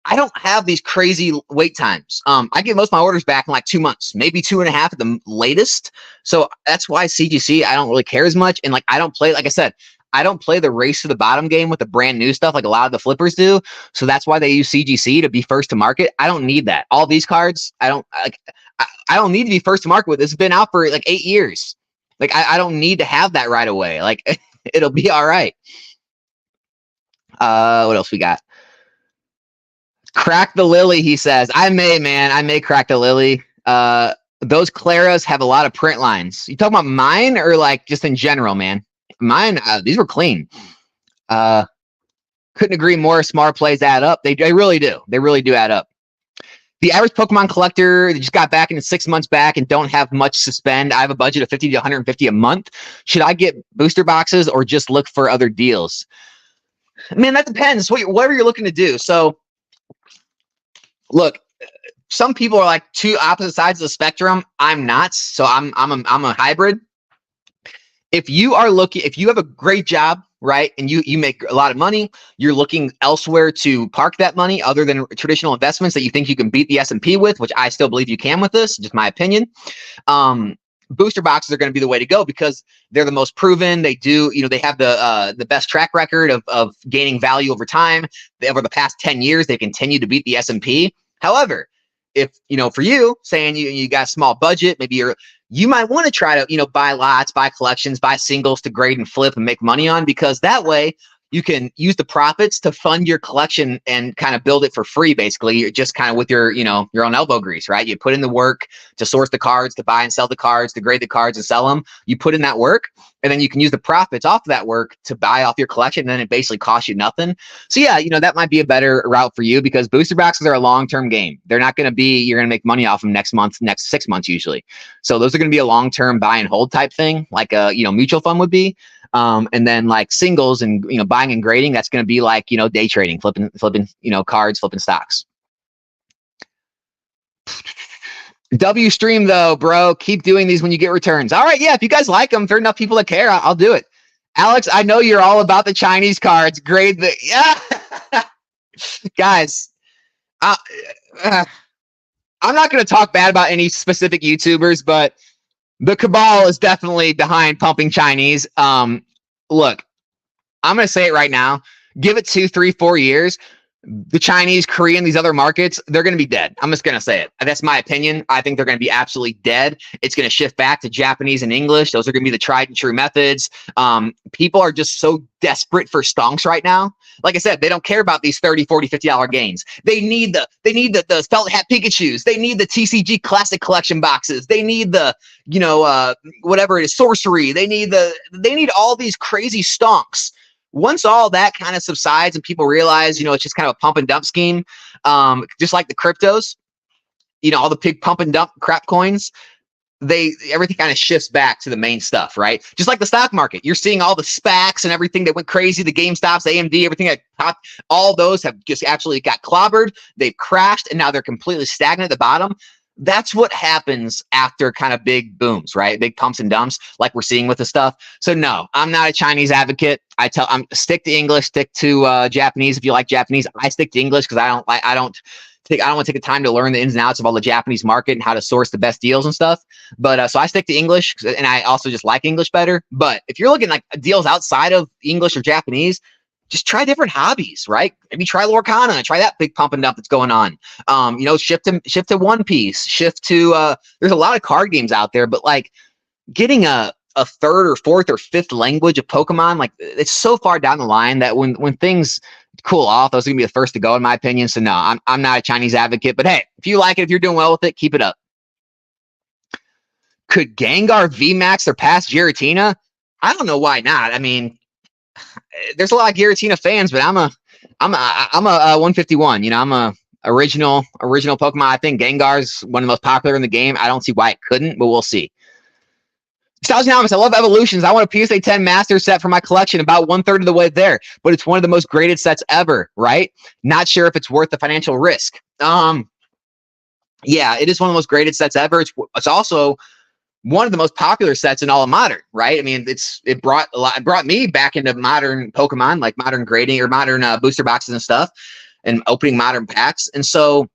I don't have these crazy wait times. I get most of my orders back in like 2 months, maybe 2.5 at the latest. So that's why CGC, I don't really care as much. And like, I don't play, like I said, I don't play the race to the bottom game with the brand new stuff like a lot of the flippers do. So that's why they use CGC to be first to market. I don't need that. All these cards, I don't need to be first to market with. It's been out for like 8 years. Like, I don't need to have that right away. Like, it'll be all right. What else we got? Crack the lily, he says. I may crack the lily. Those Claras have a lot of print lines. You talking about mine or like just in general, man? Mine, these were clean. Couldn't agree more. Smart plays add up. They really do. They really do add up. The average Pokemon collector that just got back into 6 months back and don't have much to spend. I have a budget of 50 to 150 a month. Should I get booster boxes or just look for other deals? Man, that depends. Whatever you're looking to do. So, look, some people are like two opposite sides of the spectrum. I'm not. So I'm a hybrid. If you have a great job, right, and you make a lot of money, you're looking elsewhere to park that money other than traditional investments that you think you can beat the S&P with, which I still believe you can with this, just my opinion. Booster boxes are going to be the way to go because they're the most proven. They do, they have the best track record of gaining value over time. Over the past 10 years, they continue to beat the S&P. However, if, for you, saying you got a small budget, maybe you might want to try to, buy lots, buy collections, buy singles to grade and flip and make money on, because that way you can use the profits to fund your collection and kind of build it for free. Basically, you're just kind of with your own elbow grease, right? You put in the work to source the cards, to buy and sell the cards, to grade the cards and sell them. You put in that work, and then you can use the profits off of that work to buy off your collection. And then it basically costs you nothing. So yeah, that might be a better route for you because booster boxes are a long-term game. They're not going to be, you're going to make money off them next 6 months usually. So those are going to be a long-term buy and hold type thing, like a mutual fund would be. And then like singles and buying and grading, that's going to be like day trading, flipping cards, flipping stocks. W stream though, bro. Keep doing these when you get returns. All right, yeah. If you guys like them, if there are enough people that care, I'll do it. Alex, I know you're all about the Chinese cards. Grade the guys. I'm not going to talk bad about any specific YouTubers, but the cabal is definitely behind pumping Chinese. Look, I'm going to say it right now. Give it 2, 3, 4 years. The Chinese, Korean, these other markets, they're going to be dead. I'm just going to say it. That's my opinion. I think they're going to be absolutely dead. It's going to shift back to Japanese and English. Those are going to be the tried and true methods. People are just so desperate for stonks right now. Like I said, they don't care about these $30, $40, $50 gains. They need the felt hat Pikachus. They need the TCG Classic Collection boxes. They need the, whatever it is, sorcery. They need all these crazy stonks. Once all that kind of subsides and people realize, it's just kind of a pump and dump scheme, just like the cryptos, all the big pump and dump crap coins, everything kind of shifts back to the main stuff, right? Just like the stock market, you're seeing all the SPACs and everything that went crazy, the GameStops, AMD, everything that popped, all those have just absolutely got clobbered. They've crashed and now they're completely stagnant at the bottom. That's what happens after kind of big booms, right? Big pumps and dumps like we're seeing with the stuff. So no, I'm not a Chinese advocate. I'm stick to English, stick to Japanese. If you like Japanese, I stick to English because I don't I don't want to take the time to learn the ins and outs of all the Japanese market and how to source the best deals and stuff. But so I stick to English, and I also just like English better. But if you're looking like deals outside of English or Japanese, just try different hobbies, right? Maybe try Lorcana, try that big pump and dump that's going on. Shift to One Piece, shift to there's a lot of card games out there, but like getting a third or fourth or fifth language of Pokemon, like it's so far down the line that when things cool off, those are gonna be the first to go, in my opinion. So no, I'm not a Chinese advocate, but hey, if you like it, if you're doing well with it, keep it up. Could Gengar VMAX surpass Giratina? I don't know why not. I mean, there's a lot of Giratina fans, but I'm a 151. I'm a original Pokemon. I think Gengar's one of the most popular in the game. I don't see why it couldn't, but we'll see. Nostalgianomics, I love Evolutions. I want a PSA 10 Master set for my collection, about 1/3 of the way there, but it's one of the most graded sets ever, right? Not sure if it's worth the financial risk. Yeah, it is one of the most graded sets ever. It's also one of the most popular sets in all of Modern, right? I mean, it brought me back into Modern Pokemon, like Modern grading or Modern booster boxes and stuff, and opening Modern packs. And so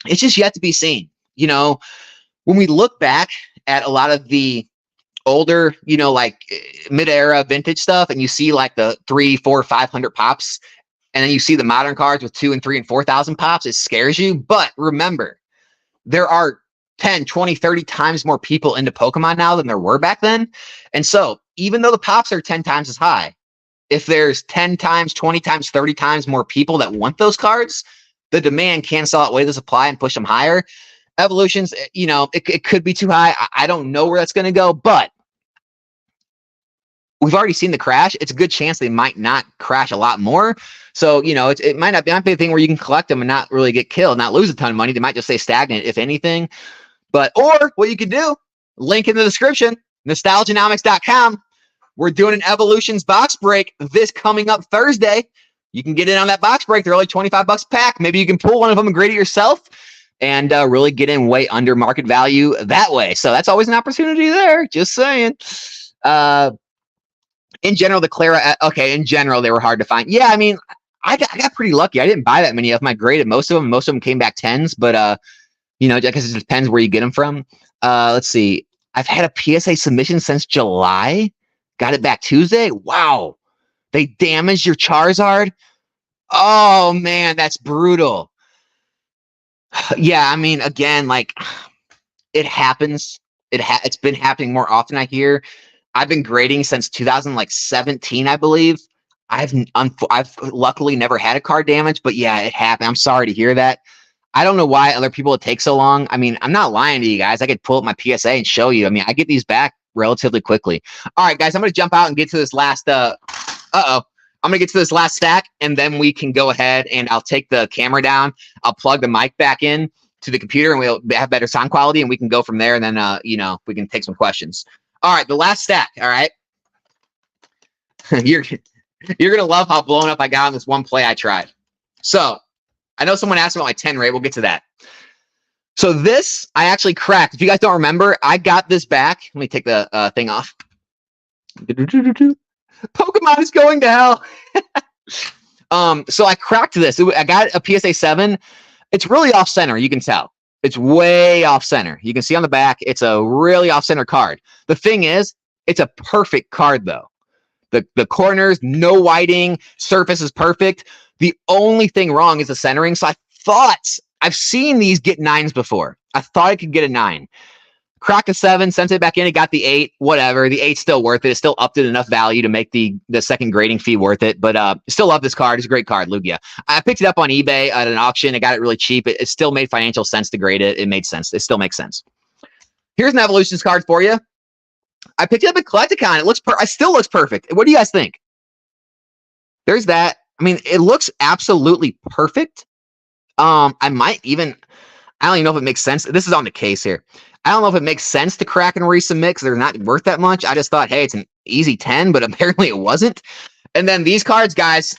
it's just yet to be seen. When we look back at a lot of the older, like mid-era vintage stuff, and you see like the 300, 400, 500 pops, and then you see the Modern cards with 2,000 and 3,000 and 4,000 pops, it scares you. But remember, there are 10, 20, 30 times more people into Pokemon now than there were back then. And so even though the pops are 10 times as high, if there's 10 times, 20 times, 30 times more people that want those cards, the demand can sell outweigh the supply and push them higher. Evolutions, it could be too high. I don't know where that's going to go, but we've already seen the crash. It's a good chance they might not crash a lot more. So, it might not be a thing where you can collect them and not really get killed, not lose a ton of money. They might just stay stagnant, if anything. Or what you can do, link in the description, nostalgianomics.com. We're doing an Evolutions box break this coming up Thursday. You can get in on that box break. They're only $25 a pack. Maybe you can pull one of them and grade it yourself and really get in way under market value that way. So that's always an opportunity there. Just saying. In general, in general, they were hard to find. Yeah, I mean, I got pretty lucky. I didn't buy that many of them. I graded most of them. Most of them came back 10s, but because it depends where you get them from. Let's see. I've had a PSA submission since July. Got it back Tuesday. Wow. They damaged your Charizard. Oh man, that's brutal. Yeah, I mean, again, like it happens. It's been happening more often, I hear. I've been grading since 2017, I believe. I've luckily never had a card damage, but yeah, it happened. I'm sorry to hear that. I don't know why other people it takes so long. I mean, I'm not lying to you guys. I could pull up my PSA and show you. I mean, I get these back relatively quickly. All right, guys, I'm going to jump out and get to this last I'm going to get to this last stack, and then we can go ahead and I'll take the camera down. I'll plug the mic back in to the computer, and we'll have better sound quality, and we can go from there. And then, we can take some questions. All right, the last stack. All right. You're going to love how blown up I got on this one play I tried. So I know someone asked about my 10 rate. We'll get to that. So this, I actually cracked. If you guys don't remember, I got this back. Let me take the thing off. Pokemon is going to hell. So I cracked this. I got a PSA 7. It's really off center. You can tell. It's way off center. You can see on the back, it's a really off center card. The thing is, it's a perfect card though. The corners, no whiting, surface is perfect. The only thing wrong is the centering. So I thought, I've seen these get 9s before. I thought I could get a 9. Crack a 7, sent it back in, it got the 8, whatever. The 8's still worth it. It still upped it enough value to make the second grading fee worth it. But still love this card. It's a great card, Lugia. I picked it up on eBay at an auction. I got it really cheap. It still made financial sense to grade it. It made sense. It still makes sense. Here's an Evolutions card for you. I picked it up at Collecticon. It still looks perfect. What do you guys think? There's that. I mean, it looks absolutely perfect. I don't even know if it makes sense. This is on the case here. I don't know if it makes sense to crack and resubmit because they're not worth that much. I just thought, hey, it's an easy 10, but apparently it wasn't. And then these cards, guys,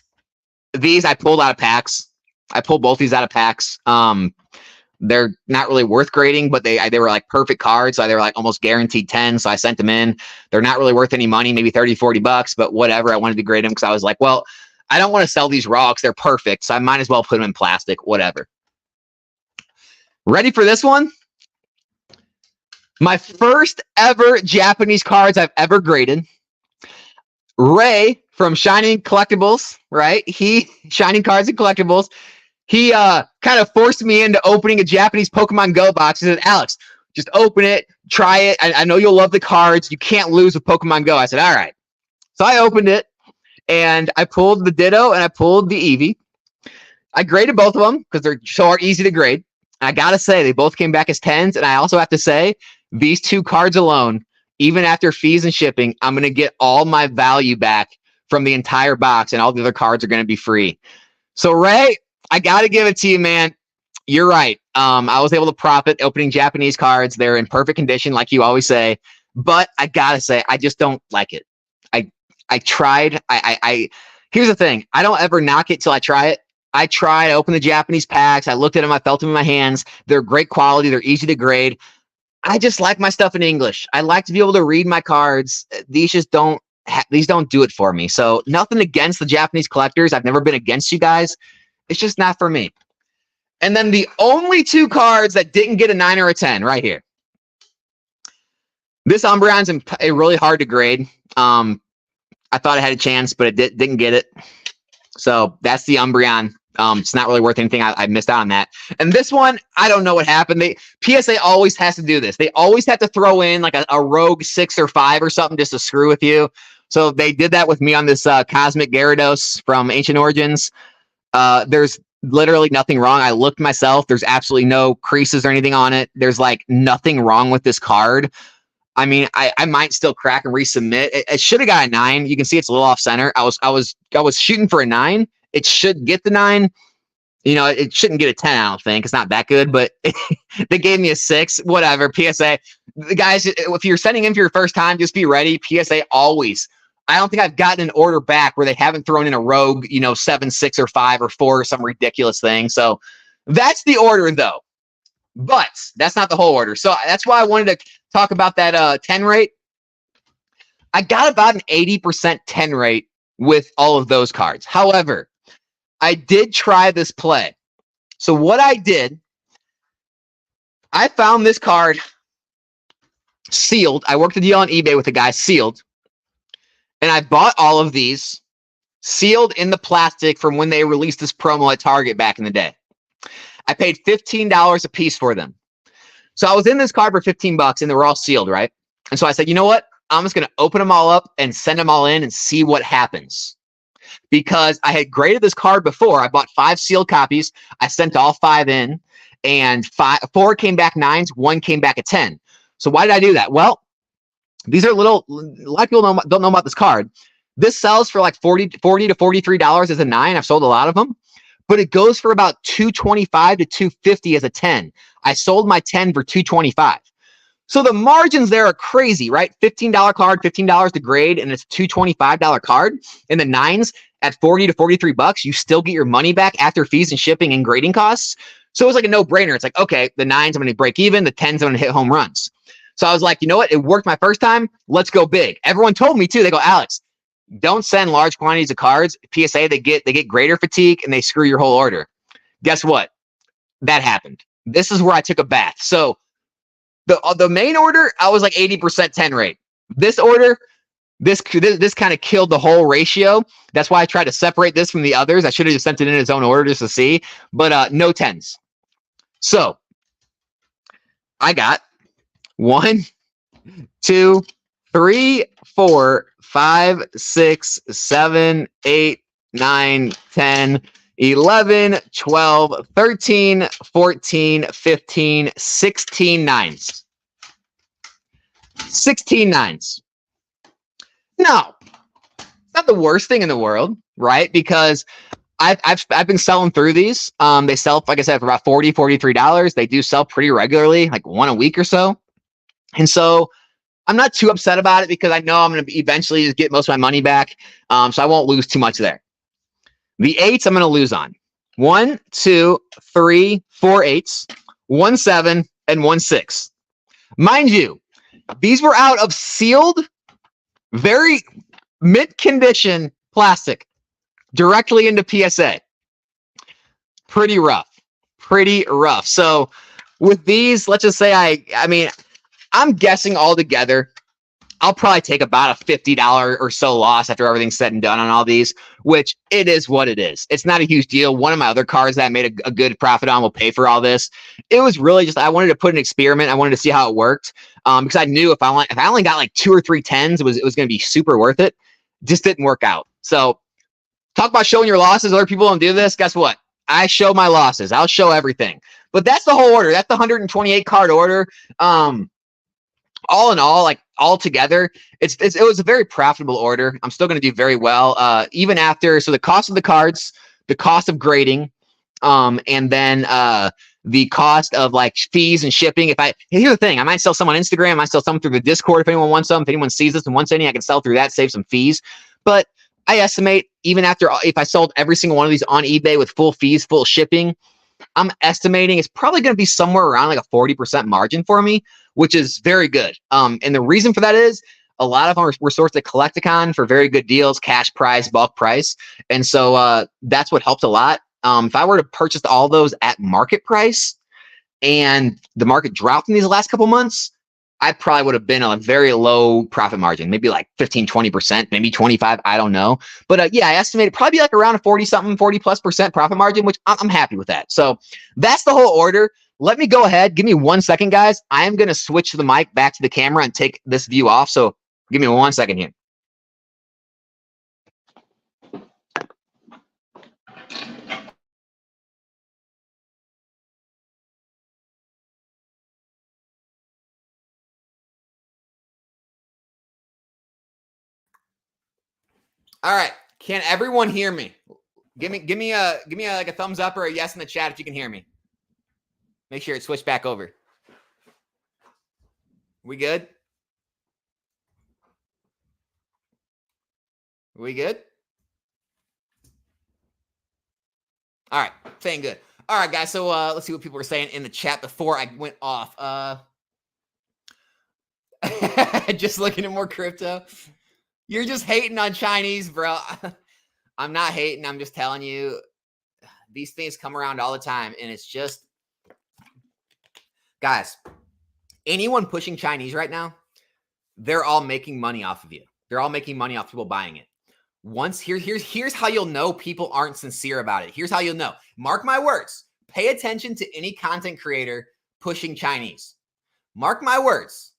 these I pulled out of packs. I pulled both these out of packs. They're not really worth grading, but they were like perfect cards. So they were like almost guaranteed 10. So I sent them in. They're not really worth any money, maybe 30, 40 bucks, but whatever. I wanted to grade them because I was like, well, I don't want to sell these raw because they're perfect. So I might as well put them in plastic, whatever. Ready for this one? My first ever Japanese cards I've ever graded. Ray from Shining Collectibles, right? Shining Cards and Collectibles. He kind of forced me into opening a Japanese Pokemon Go box. He said, Alex, just open it, try it. I know you'll love the cards. You can't lose with Pokemon Go. I said, all right. So I opened it, and I pulled the Ditto, and I pulled the Eevee. I graded both of them because they're so easy to grade. And I got to say, they both came back as 10s. And I also have to say, these 2 cards alone, even after fees and shipping, I'm going to get all my value back from the entire box, and all the other cards are going to be free. So, Ray, I got to give it to you, man. You're right. I was able to profit opening Japanese cards. They're in perfect condition, like you always say. But I got to say, I just don't like it. I tried. Here's the thing. I don't ever knock it till I try it. I tried. I opened the Japanese packs. I looked at them. I felt them in my hands. They're great quality. They're easy to grade. I just like my stuff in English. I like to be able to read my cards. These just don't. These don't do it for me. So nothing against the Japanese collectors. I've never been against you guys. It's just not for me. And then the only 2 cards that didn't get a 9 or a 10 right here. This Umbreon's really hard to grade. I thought I had a chance, but it didn't get it. So that's the Umbreon. It's not really worth anything. I missed out on that. And this one, I don't know what happened. PSA always has to do this. They always have to throw in like a rogue 6 or 5 or something just to screw with you. So they did that with me on this Cosmic Gyarados from Ancient Origins. There's literally nothing wrong. I looked myself. There's absolutely no creases or anything on it. There's like nothing wrong with this card. I mean, I might still crack and resubmit. It should have got a 9. You can see it's a little off center. I was shooting for a 9. It should get the 9. You know, it shouldn't get a 10. I don't think it's not that good, but they gave me a 6. Whatever. PSA, the guys, if you're sending in for your first time, just be ready. PSA always. I don't think I've gotten an order back where they haven't thrown in a rogue, 7, 6, or 5 or 4 or some ridiculous thing. So that's the order, though. But that's not the whole order. So that's why I wanted to talk about that 10 rate. I got about an 80% 10 rate with all of those cards. However, I did try this play. So what I did, I found this card sealed. I worked a deal on eBay with a guy sealed. And I bought all of these sealed in the plastic from when they released this promo at Target back in the day. I paid $15 a piece for them. So I was in this card for $15 and they were all sealed, right? And so I said, you know what? I'm just going to open them all up and send them all in and see what happens. Because I had graded this card before. I bought 5 sealed copies. I sent all 5 in and 4 came back 9s. 1 came back a 10. So why did I do that? Well, these are a lot of people don't know about this card. This sells for like $40 to $43 as a 9. I've sold a lot of them. But it goes for about $225 to $250 as a 10. I sold my 10 for $225. So the margins there are crazy, right? $15 card, $15 to grade, and it's a $225 card. And the 9s at $40 to $43, you still get your money back after fees and shipping and grading costs. So it was like a no-brainer. It's like, okay, the 9s I'm going to break even, the 10s I'm going to hit home runs. So I was like, you know what? It worked my first time. Let's go big. Everyone told me too. They go, Alex, don't send large quantities of cards. PSA, they get grader fatigue and they screw your whole order. Guess what? That happened. This is where I took a bath. So the main order, I was like 80% 10 rate. This order, this kind of killed the whole ratio. That's why I tried to separate this from the others. I should have just sent it in its own order just to see, but no 10s. So I got 1, 2, 3, 4, 5, 6, 7, 8, 9, 10, 11, 12, 13, 14, 15, 16 9s. 16 9s. No, it's not the worst thing in the world, right? Because I've been selling through these. They sell, like I said, for about $40, $43. They do sell pretty regularly, like 1 a week or so. And so I'm not too upset about it because I know I'm going to eventually just get most of my money back. So I won't lose too much there. The 8s I'm going to lose on. 1, 2, 3, 4 8s, 1 7, and 1 6. Mind you, these were out of sealed, very mint condition plastic directly into PSA. Pretty rough. Pretty rough. So with these, let's just say I mean, I'm guessing altogether, I'll probably take about a $50 or so loss after everything's said and done on all these, which it is what it is. It's not a huge deal. One of my other cards that I made a good profit on will pay for all this. It was really just, I wanted to put an experiment. I wanted to see how it worked, because I knew if I only got like 2 or 3 10s, it was going to be super worth it. Just didn't work out. So talk about showing your losses. Other people don't do this. Guess what? I show my losses. I'll show everything. But that's the whole order. That's the 128 card order. All in all, like all together, it was a very profitable order. I'm still going to do very well, even after. So the cost of the cards, the cost of grading, and then the cost of like fees and shipping. Here's the thing, I might sell some on Instagram. I might sell some through the Discord if anyone wants some. If anyone sees this and wants any, I can sell through that, save some fees. But I estimate even after, if I sold every single one of these on eBay with full fees, full shipping, I'm estimating it's probably going to be somewhere around like a 40% margin for me, which is very good. And the reason for that is a lot of them were sourced at Collecticon for very good deals, cash price, bulk price. And so that's what helped a lot. If I were to purchase all those at market price and the market dropped in these last couple months, I probably would have been on a very low profit margin, maybe like 15, 20%, maybe 25. I don't know. But yeah, I estimate probably like around a 40+ % profit margin, which I'm happy with that. So that's the whole order. Let me go ahead. Give me 1 second, guys. I am going to switch the mic back to the camera and take this view off. So give me 1 second here. All right. Can everyone hear me? Give me like a thumbs up or a yes in the chat if you can hear me. Make sure it switched back over. We good? We good? All right. Saying good. All right, guys. So let's see what people were saying in the chat before I went off. Just looking at more crypto. You're just hating on Chinese, bro. I'm not hating. I'm just telling you these things come around all the time. And it's just, guys, anyone pushing Chinese right now, they're all making money off of you. They're all making money off people buying it. Here's how you'll know people aren't sincere about it. Here's how you'll know. Mark my words. Pay attention to any content creator pushing Chinese. Mark my words.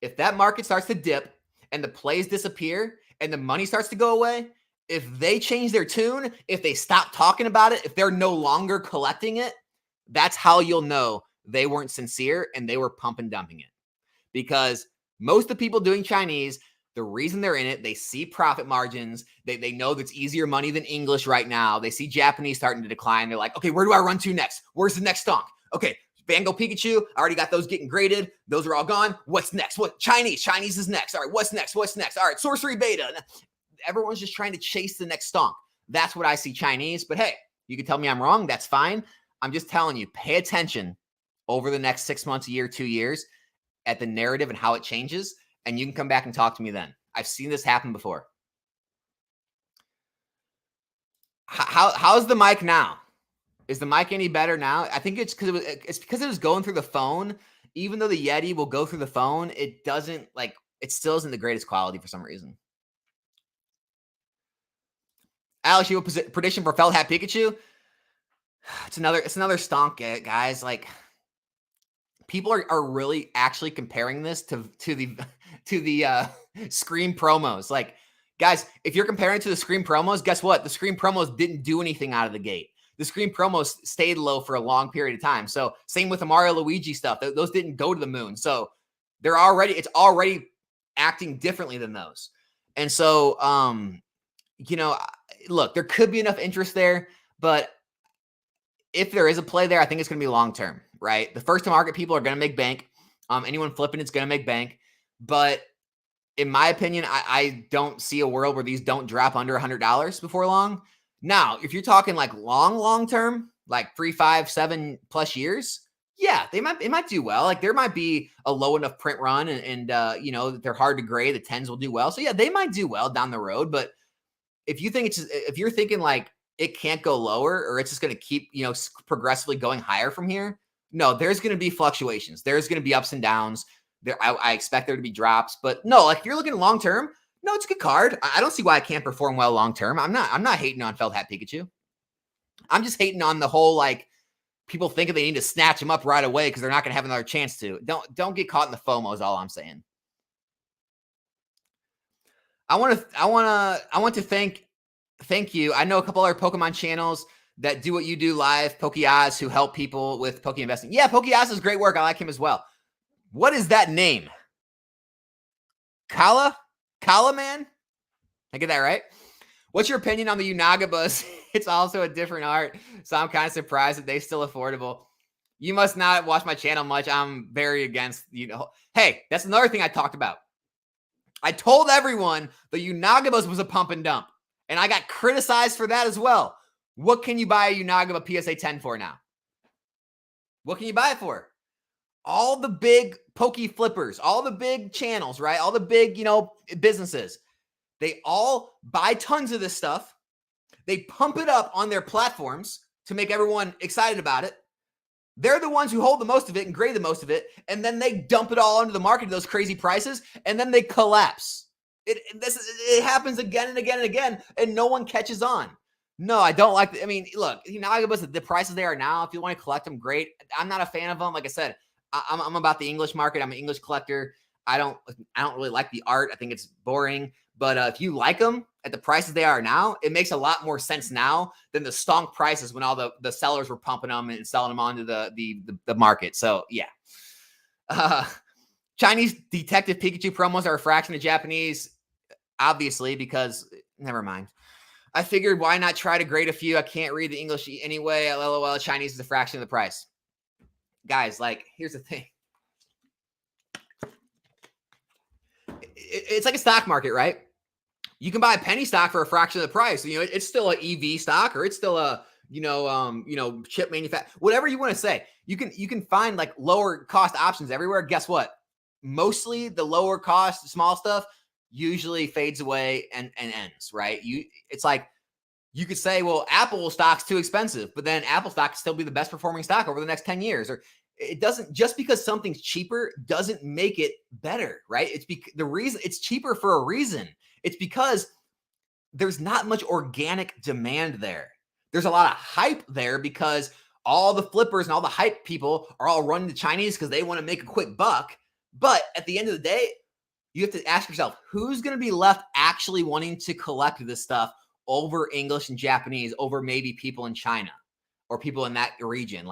If that market starts to dip and the plays disappear and the money starts to go away, if they change their tune, if they stop talking about it, if they're no longer collecting it, that's how you'll know they weren't sincere and they were pump and dumping it. Because most of the people doing Chinese, the reason they're in it, they see profit margins. They know that's easier money than English right now. They see Japanese starting to decline. They're like, okay, where do I run to next? Where's the next stonk? Okay, Van Gogh Pikachu, I already got those getting graded. Those are all gone. What's next? What Chinese? Chinese is next. All right, what's next? What's next? All right, sorcery beta. Everyone's just trying to chase the next stonk. That's what I see Chinese. But hey, you can tell me I'm wrong. That's fine. I'm just telling you, pay attention over the next 6 months, a year, 2 years at the narrative and how it changes. And you can come back and talk to me then. I've seen this happen before. How's the mic now? Is the mic any better now? I think it's because it was going through the phone. Even though the Yeti will go through the phone, it doesn't it still isn't the greatest quality for some reason. Alex, you have a prediction for Felt Hat Pikachu? It's another stonk, guys. Like, people are really actually comparing this to the Scream promos. Like, guys, if you're comparing it to the Scream promos, guess what? The Scream promos didn't do anything out of the gate. The Scream promos stayed low for a long period of time. So same with the Mario Luigi stuff. Those didn't go to the moon. So it's already acting differently than those. And so, look, there could be enough interest there, but if there is a play there, I think it's going to be long-term, right? The first to market people are going to make bank. Anyone flipping it's going to make bank. But in my opinion, I don't see a world where these don't drop under $100 before long. Now, if you're talking like long-term, like 3, 5, 7+ years, yeah, it might do well. Like, there might be a low enough print run and they're hard to grade. The 10s will do well. So yeah, they might do well down the road. But if you're thinking like it can't go lower or it's just going to keep, progressively going higher from here, No, there's going to be fluctuations. There's going to be ups and downs. I expect there to be drops, but no, like if you're looking long term, no, it's a good card. I don't see why it can't perform well long term. I'm not hating on Felt Hat Pikachu. I'm just hating on the whole like people thinking they need to snatch him up right away because they're not going to have another chance to. Don't get caught in the FOMO is all I'm saying. I want to thank you. I know a couple other Pokemon channels that do what you do live, Pokeaz, who help people with Poke investing. Yeah, Pokeaz does great work. I like him as well. What is that name? Kala Man? I get that right? What's your opinion on the Unagabas? It's also a different art, so I'm kind of surprised that they're still affordable. You must not watch my channel much. I'm very against, Hey, that's another thing I talked about. I told everyone the Unagabas was a pump and dump, and I got criticized for that as well. What can you buy a Unagaba PSA 10 for now? What can you buy it for? All the big Poke flippers, all the big channels, right? All the big, businesses. They all buy tons of this stuff. They pump it up on their platforms to make everyone excited about it. They're the ones who hold the most of it and grade the most of it. And then they dump it all onto the market at those crazy prices. And then they collapse. It happens again and again and again. And no one catches on. No, I don't like look, the prices they are now, if you want to collect them, great. I'm not a fan of them. Like I said, I'm about the English market. I'm an English collector. I don't really like the art. I think it's boring. But if you like them at the prices they are now, it makes a lot more sense now than the stonk prices when all the sellers were pumping them and selling them onto the market. So yeah. Chinese Detective Pikachu promos are a fraction of Japanese, obviously, because never mind. I figured why not try to grade a few? I can't read the English anyway. LOL, Chinese is a fraction of the price. Guys, here's the thing. It's like a stock market, right? You can buy a penny stock for a fraction of the price. It's still an EV stock, or it's still a chip manufacturer, whatever you want to say. You can find lower cost options everywhere. Guess what? Mostly the lower cost small stuff usually fades away and ends, right? It's like you could say, well, Apple stock's too expensive, but then Apple stock can still be the best performing stock over the next 10 years. Or it doesn't, just because something's cheaper doesn't make it better, right? The reason it's cheaper for a reason. It's because there's not much organic demand there. There's a lot of hype there because all the flippers and all the hype people are all running to Chinese because they want to make a quick buck. But at the end of the day, you have to ask yourself, who's going to be left actually wanting to collect this stuff over English and Japanese, over maybe people in China or people in that region?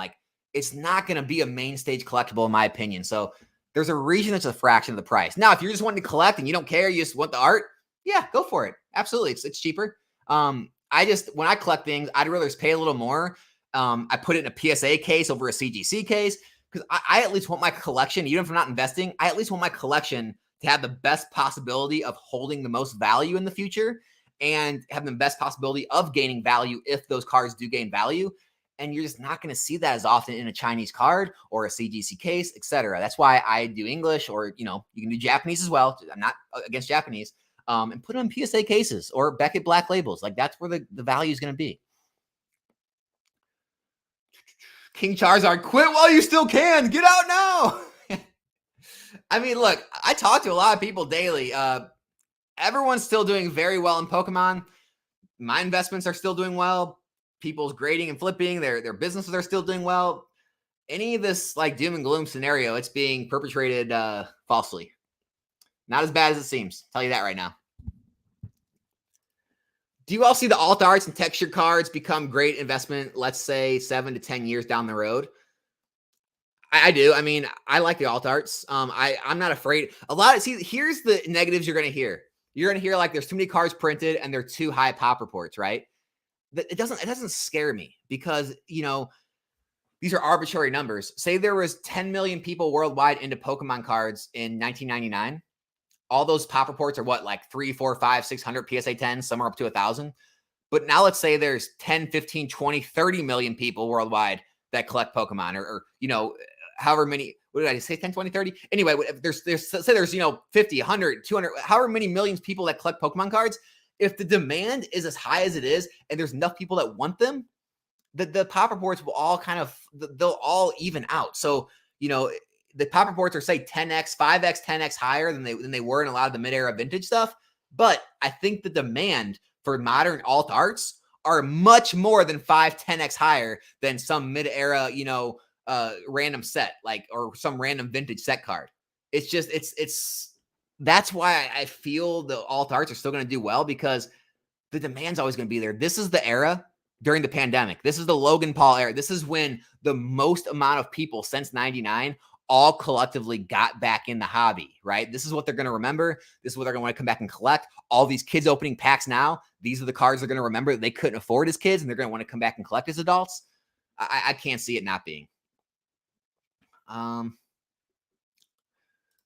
It's not going to be a main stage collectible, in my opinion. So there's a reason it's a fraction of the price. Now, if you're just wanting to collect and you don't care, you just want the art, yeah, go for it. Absolutely. It's cheaper. When I collect things, I'd rather just pay a little more. I put it in a PSA case over a CGC case because I at least want my collection, even if I'm not investing, I at least want my collection to have the best possibility of holding the most value in the future and have the best possibility of gaining value if those cards do gain value. And you're just not going to see that as often in a Chinese card or a CGC case, etc. That's why I do English, or, you can do Japanese as well. I'm not against Japanese. And put them in PSA cases or Beckett Black labels. That's where the value is going to be. King Charizard, quit while you still can. Get out now. Look, I talk to a lot of people daily. Everyone's still doing very well in Pokemon. My investments are still doing well. People's grading and flipping, their businesses are still doing well. Any of this doom and gloom scenario, it's being perpetrated falsely. Not as bad as it seems. Tell you that right now. Do you all see the alt arts and texture cards become great investment, let's say 7 to 10 years down the road? I do. I like the alt arts. I'm not afraid. Here's the negatives you're going to hear. You're going to hear there's too many cards printed and they're too high pop reports, right? It doesn't scare me because, these are arbitrary numbers. Say there was 10 million people worldwide into Pokemon cards in 1999. All those pop reports are what, 3, 4, 5, 600 PSA 10s, some are up to 1,000. But now let's say there's 10, 15, 20, 30 million people worldwide that collect Pokemon or however many, what did I say? 10, 20, 30? Anyway, there's 50, 100, 200, however many millions people that collect Pokemon cards. If the demand is as high as it is and there's enough people that want them, the pop reports will all they'll all even out. So, the pop reports are say 10x, 5x, 10x higher than they were in a lot of the mid-era vintage stuff. But I think the demand for modern alt arts are much more than 10x higher than some mid-era, random set, or some random vintage set card. It's just, that's why I feel the alt arts are still going to do well, because the demand's always going to be there. This is the era during the pandemic. This is the Logan Paul era. This is when the most amount of people since 99 all collectively got back in the hobby, right? This is what they're going to remember. This is what they're going to want to come back and collect. All these kids opening packs now, these are the cards they're going to remember that they couldn't afford as kids, and they're going to want to come back and collect as adults. I can't see it not being.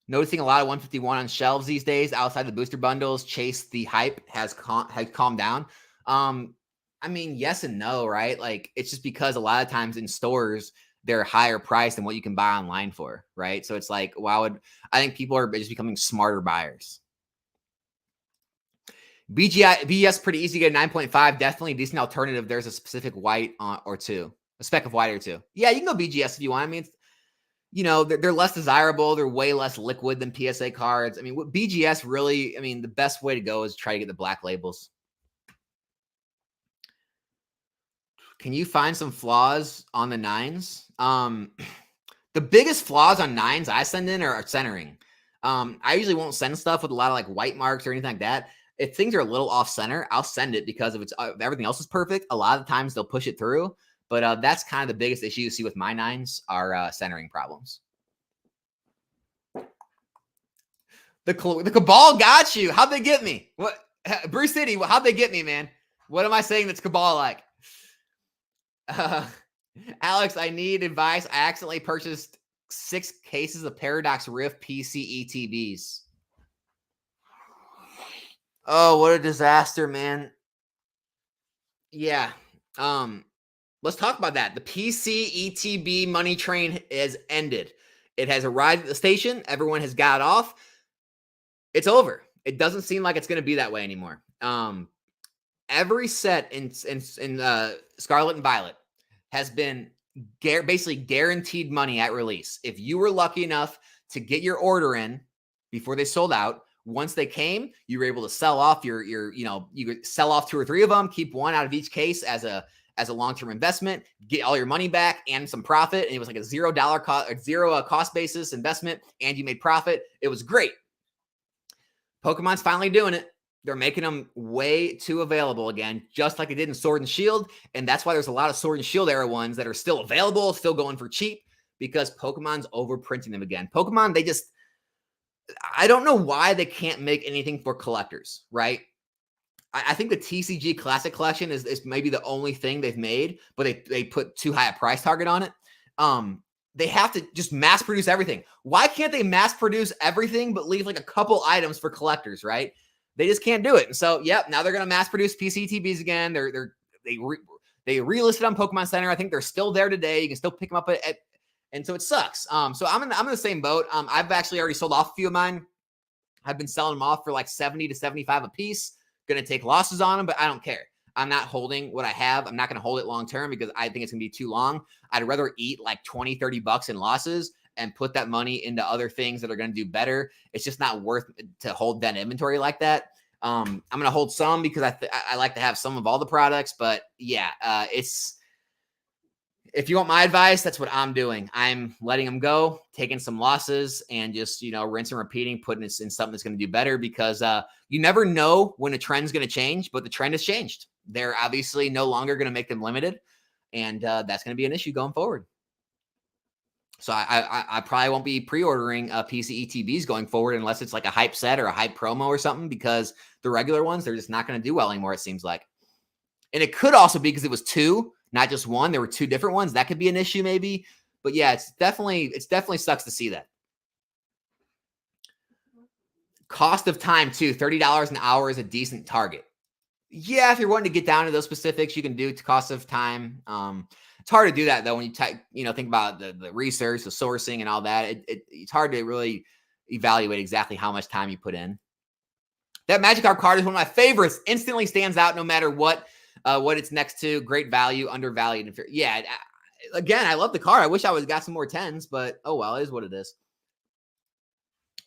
Noticing a lot of 151 on shelves these days outside the booster bundles. Chase the hype has calmed down. I mean, yes and no, right? Like, it's just because a lot of times in stores, they're higher priced than what you can buy online for, right? So it's like, I think people are just becoming smarter buyers. BGS pretty easy to get a 9.5. Definitely a decent alternative. There's a specific white or two, a speck of white or two. Yeah, you can go BGS if you want. I mean, they're less desirable. They're way less liquid than PSA cards. I mean, what BGS really, the best way to go is try to get the black labels. Can you find some flaws on the 9s? The biggest flaws on 9s I send in are centering. I usually won't send stuff with a lot of white marks or anything like that. If things are a little off center, I'll send it, because if everything else is perfect, a lot of times they'll push it through. But that's kind of the biggest issue you see with my 9s are centering problems. The Cabal got you. How'd they get me? What, Bruce City? How'd they get me, man? What am I saying that's Cabal like? Alex, I need advice. I accidentally purchased 6 cases of Paradox Rift PC ETBs. Oh, what a disaster, man. Yeah. Let's talk about that. The PC ETB money train has ended. It has arrived at the station. Everyone has got off. It's over. It doesn't seem like it's going to be that way anymore. Every set in Scarlet and Violet has been basically guaranteed money at release. If you were lucky enough to get your order in before they sold out, once they came, you were able to sell off you could sell off 2 or 3 of them, keep one out of each case as a long-term investment, get all your money back and some profit. And it was like a $0 cost basis investment, and you made profit. It was great. Pokemon's finally doing it. They're making them way too available again, just like they did in Sword and Shield. And that's why there's a lot of Sword and Shield era ones that are still available, still going for cheap, because Pokemon's overprinting them again. Pokemon, I don't know why they can't make anything for collectors, right? I think the TCG Classic Collection is maybe the only thing they've made, but they put too high a price target on it. They have to just mass produce everything. Why can't they mass produce everything but leave like a couple items for collectors, right? They just can't do it. And so, yep, now they're going to mass produce PCTBs again. They relisted on Pokemon Center. I think they're still there today. You can still pick them up and so it sucks. So I'm in the same boat. I've actually already sold off a few of mine. I've been selling them off for like 70 to 75 a piece. Going to take losses on them, but I don't care. I'm not holding what I have. I'm not going to hold it long term because I think it's going to be too long. I'd rather eat like 20, 30 bucks in losses and put that money into other things that are going to do better. It's just not worth to hold that inventory like that. I'm going to hold some because I like to have some of all the products, but yeah, if you want my advice, that's what I'm doing. I'm letting them go, taking some losses, and just, rinse and repeating, putting it in something that's going to do better, because you never know when a trend's going to change, but the trend has changed. They're obviously no longer going to make them limited, and that's going to be an issue going forward. So I probably won't be pre-ordering PC ETBs going forward unless it's like a hype set or a hype promo or something, because the regular ones, they're just not going to do well anymore, it seems like. And it could also be because it was 2, not just 1. There were 2 different ones. That could be an issue maybe. But yeah, it's definitely sucks to see that. Cost of time too. $30 an hour is a decent target. Yeah, if you're wanting to get down to those specifics, you can do cost of time. It's hard to do that though when you think about the research, the sourcing, and all that. It's hard to really evaluate exactly how much time you put in. That Magikarp card is one of my favorites. Instantly stands out no matter what. what it's next to, great value, undervalued. Yeah, again, I love the card. I wish I would have got some more 10s, but oh well, it is what it is.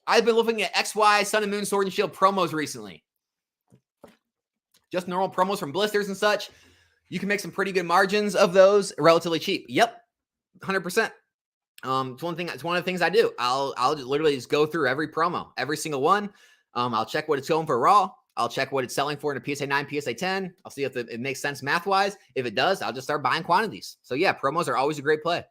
I've been looking at XY, Sun and Moon, Sword and Shield promos recently. Just normal promos from blisters and such. You can make some pretty good margins of those relatively cheap. Yep, 100%. It's one of the things I do. I'll just literally just go through every promo, every single one. I'll check what it's going for raw. I'll check what it's selling for in a PSA 9, PSA 10. I'll see if it makes sense math-wise. If it does, I'll just start buying quantities. So yeah, promos are always a great play.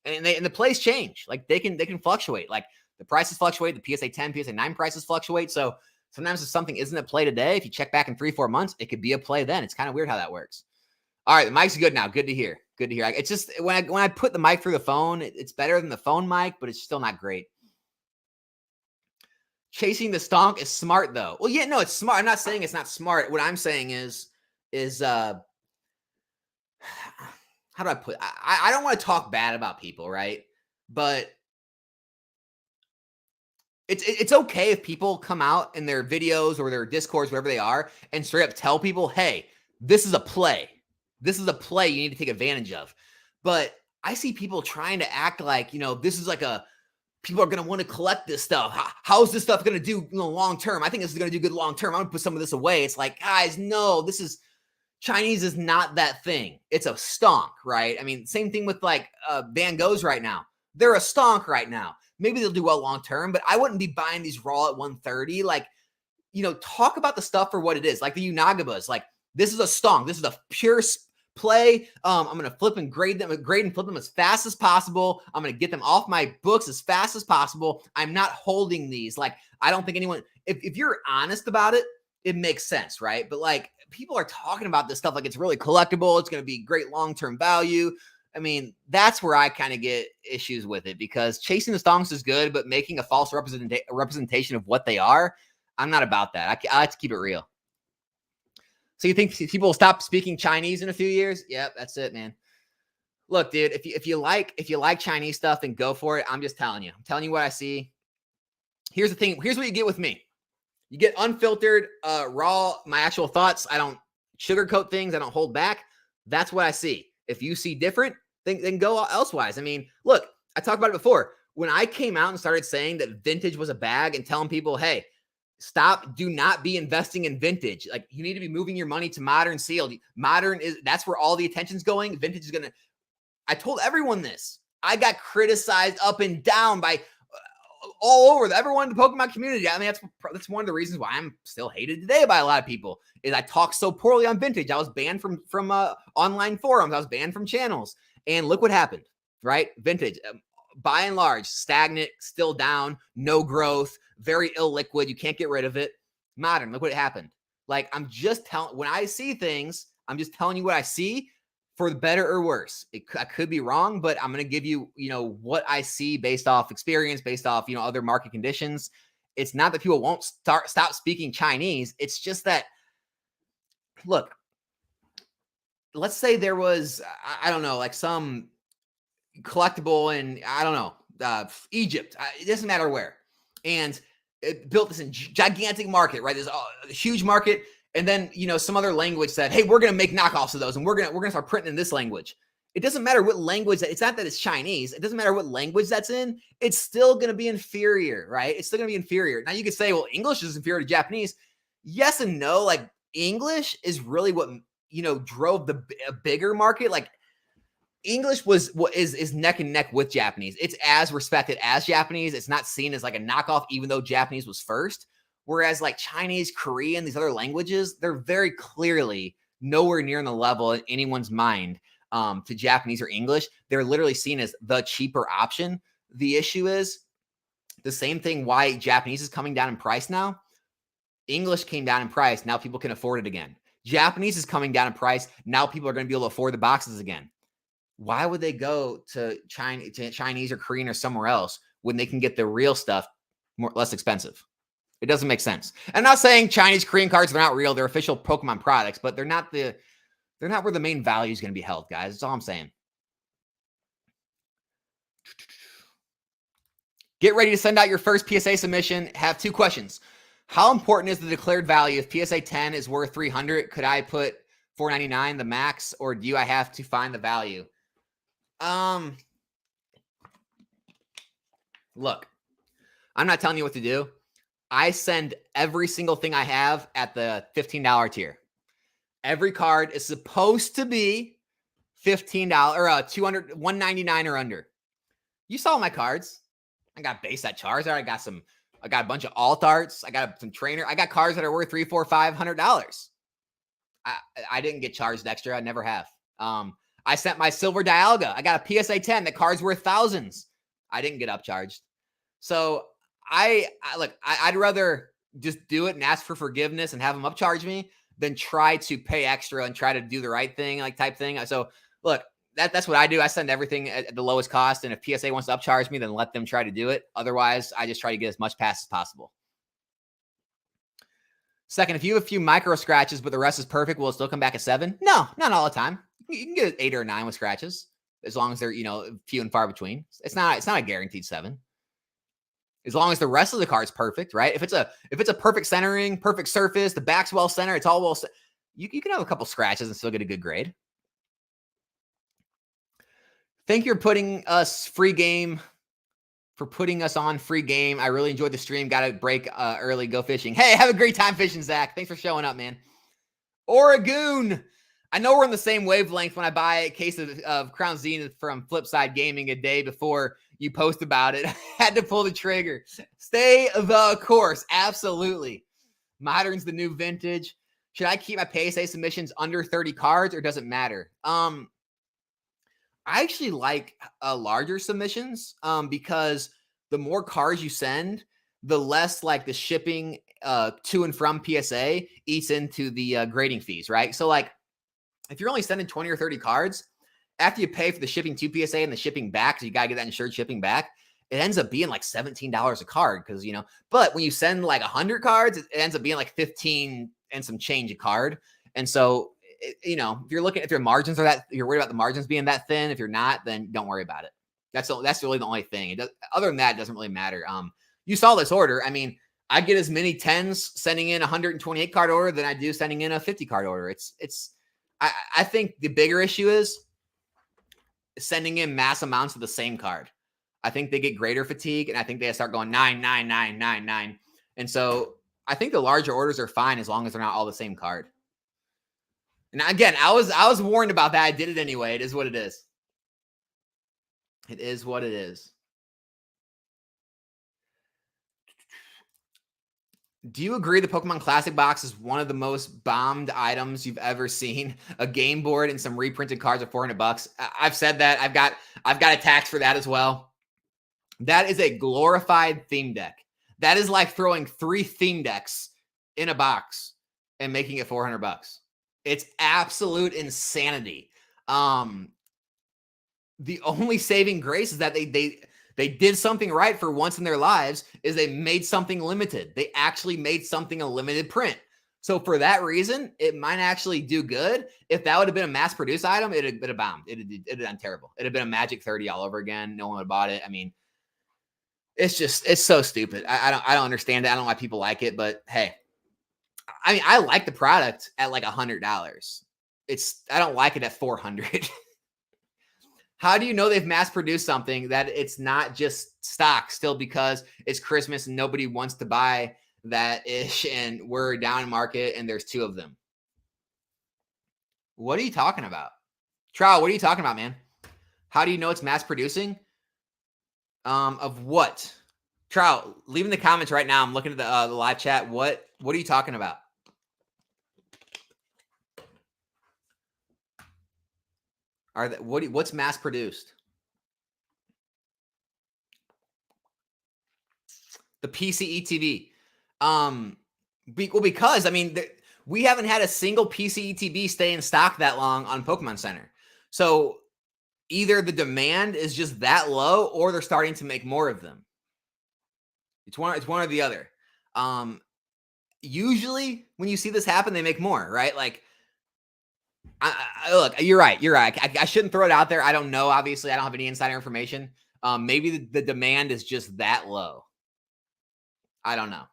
And the plays change. Like they can fluctuate. Like the prices fluctuate, the PSA 10, PSA 9 prices fluctuate. So sometimes if something isn't a play today, if you check back in 3-4 months, it could be a play then. It's kind of weird how that works. All right, the mic's good now. Good to hear. Good to hear. It's just when I put the mic through the phone, it's better than the phone mic, but it's still not great. Chasing the stonk is smart though. Well, yeah, no, it's smart. I'm not saying it's not smart. What I'm saying is how do I put? I don't want to talk bad about people, right? But it's okay if people come out in their videos or their discords, wherever they are, and straight up tell people, hey, this is a play. This is a play you need to take advantage of. But I see people trying to act like, this is like people are going to want to collect this stuff. How is this stuff going to do long term? I think this is going to do good long term. I'm going to put some of this away. It's like, guys, no, Chinese is not that thing. It's a stonk, right? I mean, same thing with like Van Goghs right now. They're a stonk right now. Maybe they'll do well long term, but I wouldn't be buying these raw at 130. Like, talk about the stuff for what it is. Like the Unagabas, like this is a stonk. This is a pure play. I'm going to flip and grade and flip them as fast as possible. I'm going to get them off my books as fast as possible. I'm not holding these. Like, I don't think anyone, if you're honest about it, it makes sense, right? But like people are talking about this stuff like it's really collectible. It's going to be great long-term value. I mean, that's where I kind of get issues with it because chasing the stonks is good, but making a false representation of what they are, I'm not about that. I like to keep it real. So you think people will stop speaking Chinese in a few years? Yep, that's it, man. Look, dude, if you like Chinese stuff, then go for it. I'm just telling you. I'm telling you what I see. Here's the thing. Here's what you get with me. You get unfiltered, raw, my actual thoughts. I don't sugarcoat things. I don't hold back. That's what I see. If you see different, then go elsewise. I mean, look, I talked about it before. When I came out and started saying that vintage was a bag and telling people, hey, do not be investing in vintage. Like you need to be moving your money to modern sealed. That's where all the attention's going. Vintage is I told everyone this. I got criticized up and down by all over everyone in the Pokemon community. I mean, that's one of the reasons why I'm still hated today by a lot of people is I talk so poorly on vintage. I was banned from online forums. I was banned from channels. And look what happened, right? Vintage, by and large, stagnant, still down, no growth, very illiquid. You can't get rid of it. Modern, look what happened. Like, I'm just telling, when I see things, I'm just telling you what I see for the better or worse. I could be wrong, but I'm going to give you, what I see based off experience, based off, other market conditions. It's not that people won't stop speaking Chinese. It's just that, look, let's say there was, I don't know, like some collectible in, I don't know, Egypt. It doesn't matter where. And it built this gigantic market, right? There's a huge market. And then, some other language said, hey, we're going to make knockoffs of those. And we're going to start printing in this language. It doesn't matter what language it's not that it's Chinese. It doesn't matter what language that's in. It's still going to be inferior, right? It's still going to be inferior. Now you could say, well, English is inferior to Japanese. Yes and no. Like English is really what, drove the bigger market. Like English is neck and neck with Japanese. It's as respected as Japanese. It's not seen as like a knockoff, even though Japanese was first. Whereas like Chinese, Korean, these other languages, they're very clearly nowhere near on the level in anyone's mind to Japanese or English. They're literally seen as the cheaper option. The issue is the same thing why Japanese is coming down in price now. English came down in price. Now people can afford it again. Japanese is coming down in price. Now people are going to be able to afford the boxes again. Why would they go to Chinese or Korean or somewhere else when they can get the real stuff less expensive? It doesn't make sense. I'm not saying Chinese, Korean cards, they're not real. They're official Pokemon products, but they're not where the main value is going to be held, guys. That's all I'm saying. Get ready to send out your first PSA submission. Have 2 questions. How important is the declared value? If PSA 10 is worth 300, could I put $4.99 the max, or do I have to find the value? Look, I'm not telling you what to do. I send every single thing I have at the $15 tier. Every card is supposed to be $15 or $199 or under. You saw my cards. I got base at Charizard. I got a bunch of alt arts. I got some trainer. I got cards that are worth $300, $400, $500. I didn't get charged extra. I never have. I sent my silver Dialga. I got a PSA 10. The card's worth thousands. I didn't get upcharged. So I'd rather just do it and ask for forgiveness and have them upcharge me than try to pay extra and try to do the right thing, like type thing. So look, that's what I do. I send everything at the lowest cost. And if PSA wants to upcharge me, then let them try to do it. Otherwise, I just try to get as much pass as possible. Second, if you have a few micro scratches, but the rest is perfect, will it still come back at 7? No, not all the time. You can get an 8 or a 9 with scratches, as long as they're, few and far between. It's not a guaranteed 7. As long as the rest of the card's perfect, right? If it's a perfect centering, perfect surface, the back's well centered, it's all well, you can have a couple scratches and still get a good grade. Thank you for putting us on free game. I really enjoyed the stream. Got to break early, go fishing. Hey, have a great time fishing, Zach. Thanks for showing up, man. Oregon. I know we're on the same wavelength when I buy a case of Crown Zenith from Flipside Gaming a day before you post about it. I had to pull the trigger. Stay the course. Absolutely. Modern's the new vintage. Should I keep my PSA submissions under 30 cards or does it matter? I actually like larger submissions because the more cards you send, the less like the shipping to and from PSA eats into the grading fees, right? So like if you're only sending 20 or 30 cards, after you pay for the shipping to PSA and the shipping back, so you got to get that insured shipping back, it ends up being like $17 a card because, but when you send like 100 cards, it ends up being like 15 and some change a card. And so if your margins are that, you're worried about the margins being that thin. If you're not, then don't worry about it. That's really the only thing. Other than that, it doesn't really matter. You saw this order. I mean, I get as many 10s sending in a 128 card order than I do sending in a 50 card order. I think the bigger issue is sending in mass amounts of the same card. I think they get greater fatigue, and I think they start going 9, 9, 9, 9, 9. And so I think the larger orders are fine as long as they're not all the same card. And again, I was warned about that. I did it anyway. It is what it is. It is what it is. Do you agree the Pokemon Classic box is one of the most bombed items you've ever seen? A game board and some reprinted cards at $400. I've said that. I've got attacks for that as well. That is a glorified theme deck. That is like throwing 3 theme decks in a box and making it $400. It's absolute insanity. The only saving grace is that they did something right for once in their lives is they made something limited. They actually made something a limited print. So for that reason, it might actually do good. If that would have been a mass-produced item, it'd have bombed. It'd have done terrible. It'd have been a Magic 30 all over again. No one would have bought it. I mean, it's so stupid. I don't understand it. I don't know why people like it, but hey. I mean, I like the product at like $100. I don't like it at $400. How do you know they've mass produced something that it's not just stock still because it's Christmas and nobody wants to buy that ish and we're down in market and there's 2 of them? What are you talking about? Trow, what are you talking about, man? How do you know it's mass producing? Of what? Trow, leave in the comments right now. I'm looking at the live chat. What are you talking about? What's mass produced? The PCE TV. Because I mean, we haven't had a single PCE TV stay in stock that long on Pokemon Center. So either the demand is just that low, or they're starting to make more of them. It's one or the other. Usually, when you see this happen, they make more, right? Like. Look, you're right. I shouldn't throw it out there. I don't know. Obviously, I don't have any insider information. Maybe the demand is just that low. I don't know.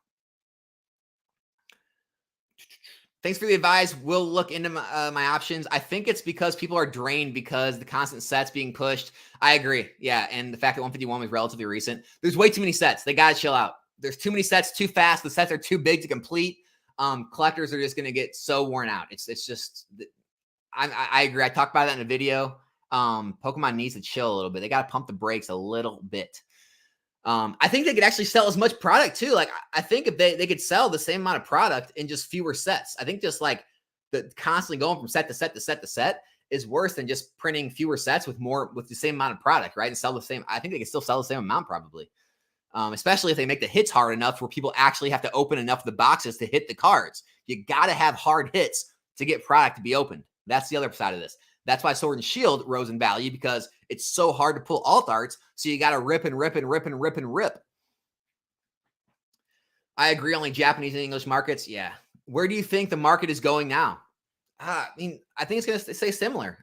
Thanks for the advice. We'll look into my options. I think it's because people are drained because the constant sets being pushed. I agree. Yeah. And the fact that 151 was relatively recent. There's way too many sets. They got to chill out. There's too many sets too fast. The sets are too big to complete. Collectors are just going to get so worn out. It's just, I agree. I talked about that in a video. Pokemon needs to chill a little bit. They got to pump the brakes a little bit. I think they could actually sell as much product too. Like I think if they could sell the same amount of product in just fewer sets. I think just like the constantly going from set to set to set to set is worse than just printing fewer sets with the same amount of product, right? And sell the same. I think they can still sell the same amount probably. Especially if they make the hits hard enough where people actually have to open enough of the boxes to hit the cards. You got to have hard hits to get product to be opened. That's the other side of this. That's why Sword and Shield rose in value because it's so hard to pull alt arts. So you got to rip and rip and rip and rip and rip. I agree. Only Japanese and English markets. Yeah. Where do you think the market is going now? I mean, I think it's going to stay similar.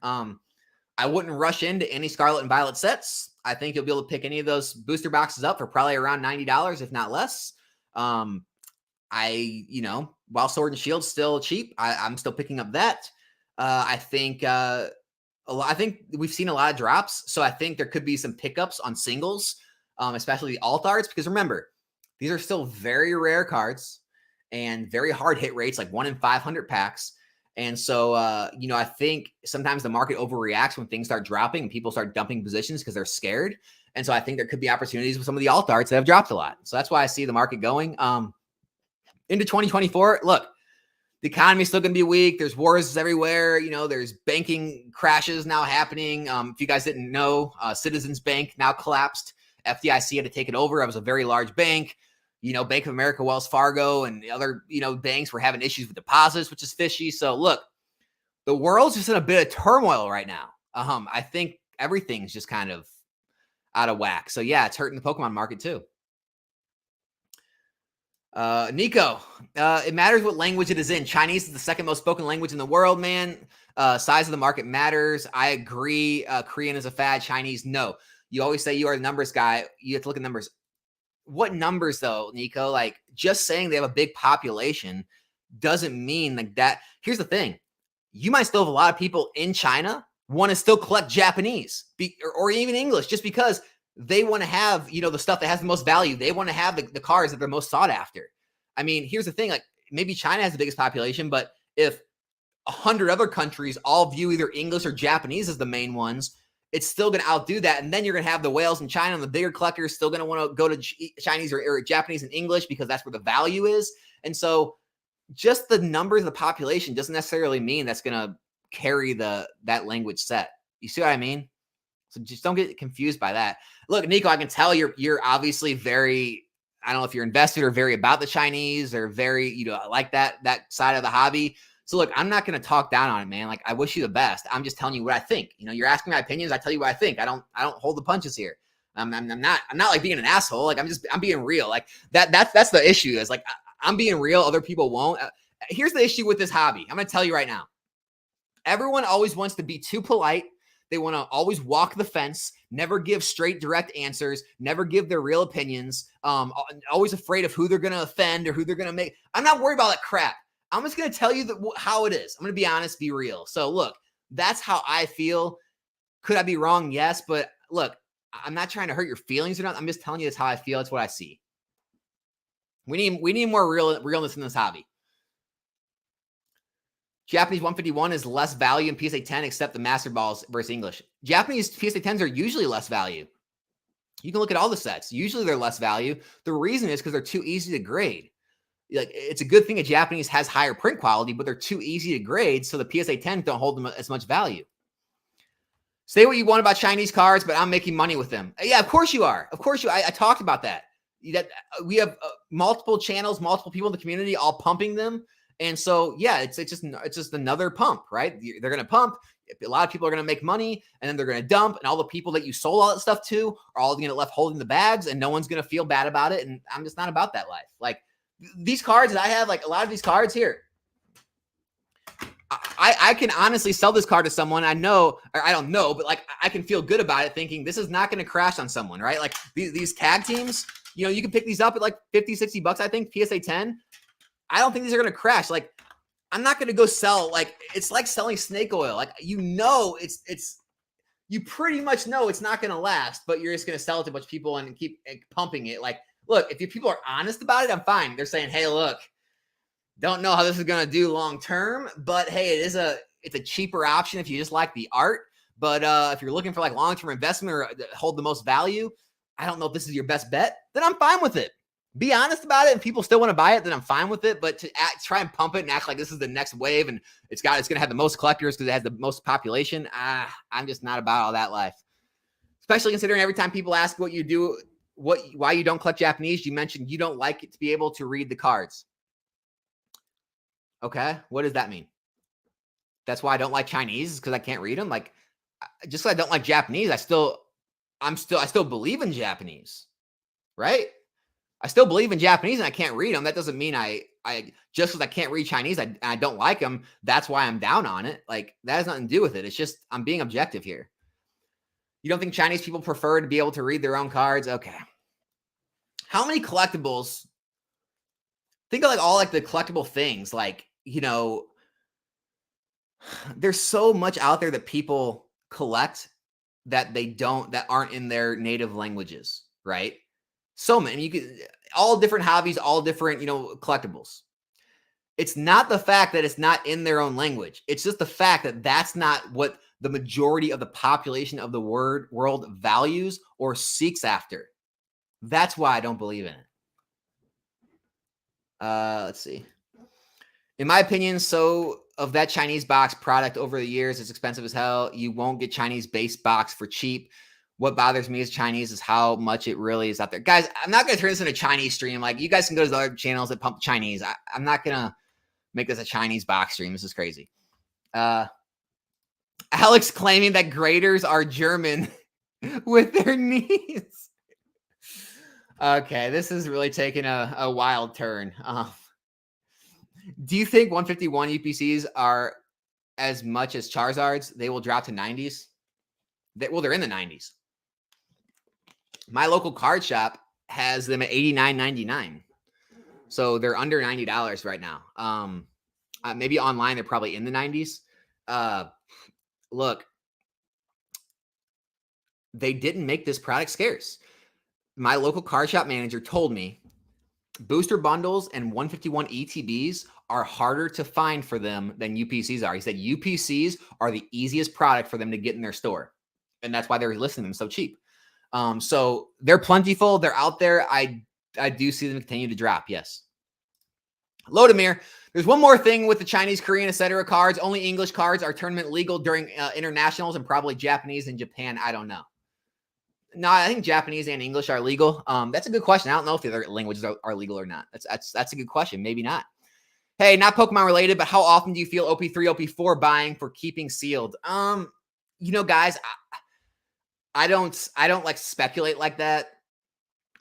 I wouldn't rush into any Scarlet and Violet sets. I think you'll be able to pick any of those booster boxes up for probably around $90, if not less. While Sword and Shield's still cheap, I'm still picking up that. I think we've seen a lot of drops, so I think there could be some pickups on singles, especially the alt arts, because remember, these are still very rare cards and very hard hit rates, like 1 in 500 packs. And so, I think sometimes the market overreacts when things start dropping and people start dumping positions because they're scared. And so I think there could be opportunities with some of the alt arts that have dropped a lot. So that's why I see the market going into 2024. Look, the economy is still going to be weak. There's wars everywhere. There's banking crashes now happening. If you guys didn't know, Citizens Bank now collapsed. FDIC had to take it over. It was a very large bank. Bank of America, Wells Fargo, and the other, banks were having issues with deposits, which is fishy. So look, the world's just in a bit of turmoil right now. I think everything's just kind of out of whack. So yeah, it's hurting the Pokemon market too. Nico, it matters what language it is in. Chinese is the second most spoken language in the world, man. Size of the market matters. I agree. Korean is a fad. Chinese, no. You always say you are the numbers guy. You have to look at numbers. What numbers though, Nico? Like just saying they have a big population doesn't mean like that. Here's the thing. You might still have a lot of people in China want to still collect Japanese or even English just because they want to have, the stuff that has the most value. They want to have the cards that they're most sought after. I mean, here's the thing. Like maybe China has the biggest population, but if 100 other countries all view either English or Japanese as the main ones, it's still going to outdo that. And then you're going to have the whales in China and the bigger collectors still going to want to go to Chinese or Japanese and English because that's where the value is. And so just the numbers of the population doesn't necessarily mean that's going to carry that language set. You see what I mean? So just don't get confused by that. Look, Nico, I can tell you're obviously very, I don't know if you're invested or very about the Chinese or very, like that side of the hobby. So look, I'm not going to talk down on it, man. Like I wish you the best. I'm just telling you what I think. You're asking my opinions. I tell you what I think. I don't hold the punches here. I'm not like being an asshole. Like I'm being real. Like that's the issue is like, I'm being real. Other people won't. Here's the issue with this hobby. I'm going to tell you right now. Everyone always wants to be too polite. They want to always walk the fence, never give straight, direct answers, never give their real opinions, always afraid of who they're going to offend or who they're going to make. I'm not worried about that crap. I'm just going to tell you how it is. I'm going to be honest, be real. So look, that's how I feel. Could I be wrong? Yes. But look, I'm not trying to hurt your feelings or not. I'm just telling you that's how I feel. It's what I see. We need more realness in this hobby. Japanese 151 is less value in PSA 10 except the Master Balls versus English. Japanese PSA 10s are usually less value. You can look at all the sets. Usually they're less value. The reason is because they're too easy to grade. Like it's a good thing a Japanese has higher print quality, but they're too easy to grade, so the PSA 10 don't hold them as much value. Say what you want about Chinese cards, but I'm making money with them. Yeah, of course you are. Of course you. I talked about that. We have multiple channels, multiple people in the community, all pumping them, and so yeah, it's just another pump, right? They're gonna pump. A lot of people are gonna make money, and then they're gonna dump, and all the people that you sold all that stuff to are all gonna get left holding the bags, and no one's gonna feel bad about it. And I'm just not about that life. Like these cards that I have, like a lot of these cards here, I can honestly sell this card to someone I know, or I don't know, but like I can feel good about it thinking this is not going to crash on someone, right? Like these tag teams, you can pick these up at like $50, $60, I think, PSA 10. I don't think these are going to crash. Like I'm not going to go sell, like, it's like selling snake oil. Like, you pretty much know it's not going to last, but you're just going to sell it to a bunch of people and keep pumping it. Like, look, if people are honest about it, I'm fine. They're saying, hey, look, don't know how this is going to do long term, but hey, it's a cheaper option if you just like the art. But if you're looking for like long-term investment or hold the most value, I don't know if this is your best bet, then I'm fine with it. Be honest about it, and people still want to buy it, then I'm fine with it. But to try and pump it and act like this is the next wave and it's going to have the most collectors because it has the most population, I'm just not about all that life. Especially considering every time people ask what you do, why you don't collect Japanese, you mentioned you don't like it to be able to read the cards. Okay, what does that mean? That's why I don't like Chinese, because I can't read them. Like, just because I don't like Japanese, I still believe in Japanese, right? I still believe in Japanese and I can't read them. That doesn't mean I just because I can't read Chinese, I don't like them. That's why I'm down on it. Like, that has nothing to do with it. It's just, I'm being objective here. You don't think Chinese people prefer to be able to read their own cards? Okay. How many collectibles? Think of like all like the collectible things, like, you know, there's so much out there that people collect that aren't in their native languages, right? So many. You could, all different hobbies, all different, collectibles. It's not the fact that it's not in their own language. It's just the fact that that's not what the majority of the population of the world values or seeks after. That's why I don't believe in it. Let's see. In my opinion, so of that Chinese box product over the years, it's expensive as hell. You won't get Chinese base box for cheap. What bothers me as Chinese is how much it really is out there. Guys, I'm not going to turn this into a Chinese stream. Like, you guys can go to the other channels that pump Chinese. I'm not going to make this a Chinese box stream. This is crazy. Alex claiming that graders are German with their knees. Okay, this is really taking a wild turn. Do you think 151 UPCs are as much as Charizards? They will drop to 90s? They're in the 90s. My local card shop has them at $89.99. So they're under $90 right now. Maybe online, they're probably in the 90s. Look, they didn't make this product scarce. My local card shop manager told me booster bundles and 151 ETBs are harder to find for them than UPCs are. He said UPCs are the easiest product for them to get in their store. And that's why they're listing them so cheap. So they're plentiful. They're out there. I do see them continue to drop. Yes. Lodemir, there's one more thing with the Chinese, Korean, etc. cards. Only English cards are tournament legal during internationals, and probably Japanese and Japan. I don't know. No, I think Japanese and English are legal. That's a good question. I don't know if the other languages are legal or not. That's a good question. Maybe not. Hey, not Pokemon related, but how often do you feel OP3, OP4 buying for keeping sealed? Guys, I don't like speculate like that.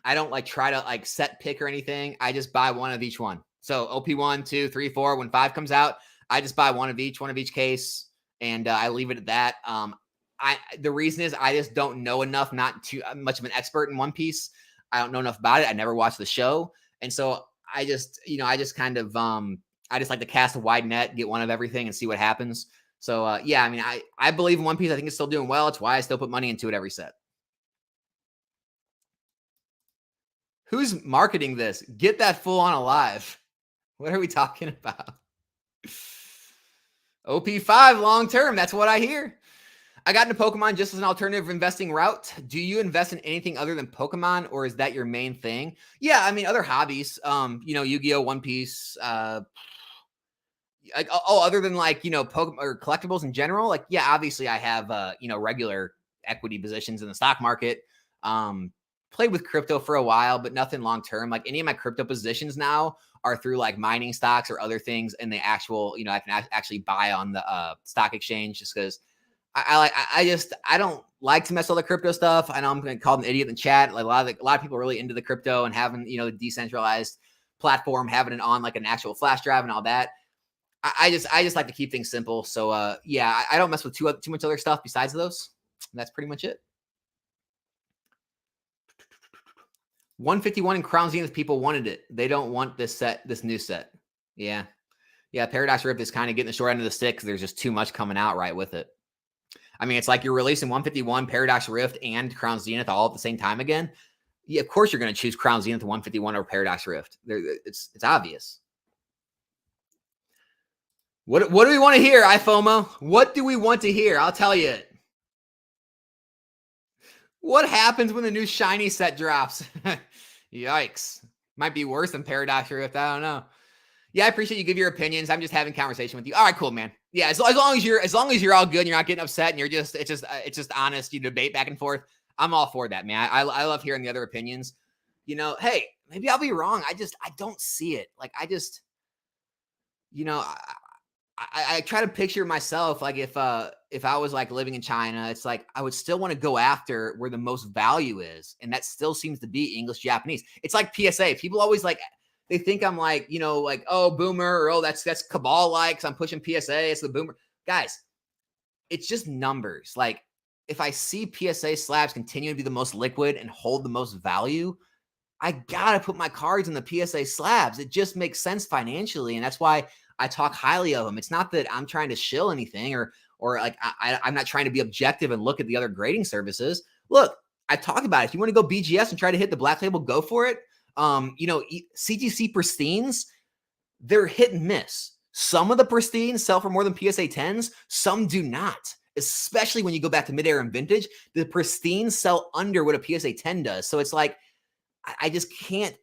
I don't like try to like set pick or anything. I just buy one of each one. So OP1, 2, 3, 4. When 5 comes out, I just buy one of each case, and I leave it at that. The reason is I just don't know enough, not too much of an expert in One Piece. I don't know enough about it. I never watched the show. And so I just kind of, I just like to cast a wide net, get one of everything and see what happens. So I believe in One Piece. I think it's still doing well. It's why I still put money into it every set. Who's marketing this? Get that full on alive. What are we talking about? OP5 long term. That's what I hear. I got into Pokemon just as an alternative investing route. Do you invest in anything other than Pokemon, or is that your main thing? Yeah, I mean, other hobbies, Yu-Gi-Oh, One Piece, other than like, Pokemon or collectibles in general. Like, yeah, obviously I have, regular equity positions in the stock market. Played with crypto for a while, but nothing long-term. Like, any of my crypto positions now are through like mining stocks or other things in the actual, I can actually buy on the stock exchange, just because I don't like to mess with all the crypto stuff. I know I'm going to call an idiot in the chat. Like, a lot of people are really into the crypto and having, the decentralized platform, having it on like an actual flash drive and all that. I just like to keep things simple. So I don't mess with too much other stuff besides those. That's pretty much it. 151 in Crown Zenith, people wanted it. They don't want this new set. Yeah. Yeah, Paradox Rift is kind of getting the short end of the stick because there's just too much coming out right with it. I mean, it's like you're releasing 151, Paradox Rift, and Crown Zenith all at the same time again. Yeah, of course you're going to choose Crown Zenith 151 over Paradox Rift. It's obvious. What do we want to hear, iFOMO? What do we want to hear? I'll tell you. What happens when the new shiny set drops? Yikes. Might be worse than Paradox Rift. I don't know. Yeah, I appreciate you give your opinions. I'm just having conversation with you. All right, cool, man. Yeah, as long as you're all good and you're not getting upset and it's just honest, you debate back and forth. I'm all for that, man. I love hearing the other opinions. You know, hey, maybe I'll be wrong. I don't see it. Like I try to picture myself like if I was like living in China, it's like I would still want to go after where the most value is, and that still seems to be English Japanese. It's like PSA. People always like they think I'm like, like, oh, boomer, or oh, that's cabal like, because I'm pushing PSA. It's the boomer. Guys, it's just numbers. Like if I see PSA slabs continue to be the most liquid and hold the most value, I gotta put my cards in the PSA slabs. It just makes sense financially, and that's why I talk highly of them. It's not that I'm trying to shill anything or like I'm not trying to be objective and look at the other grading services. Look, I talk about it. If you want to go BGS and try to hit the black label, go for it. CGC pristines, they're hit and miss. Some of the pristines sell for more than PSA 10s. Some do not, especially when you go back to mid-air and vintage. The pristines sell under what a PSA 10 does. So it's like, I can't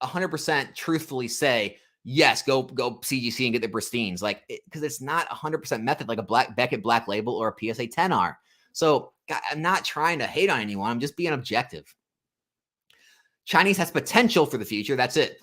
100% truthfully say, yes, go CGC and get the pristines, like, because it's not 100% method like a Beckett black label or a PSA 10 are. So I'm not trying to hate on anyone. I'm just being objective. Chinese has potential for the future. That's it.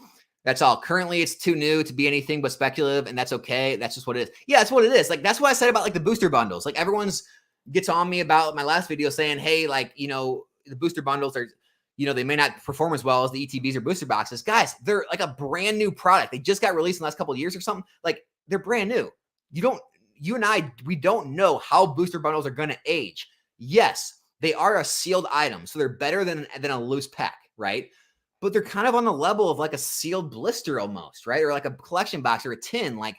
That's all. Currently, it's too new to be anything but speculative, and that's okay. That's just what it is. Yeah, that's what it is. Like, that's what I said about like the booster bundles. Like, everyone's gets on me about my last video saying, hey, like, the booster bundles are, they may not perform as well as the ETBs or booster boxes. Guys, they're like a brand new product. They just got released in the last couple of years or something. Like, they're brand new. You and I, we don't know how booster bundles are going to age. Yes, they are a sealed item, so they're better than a loose pack, right? But they're kind of on the level of like a sealed blister almost, right? Or like a collection box or a tin. Like,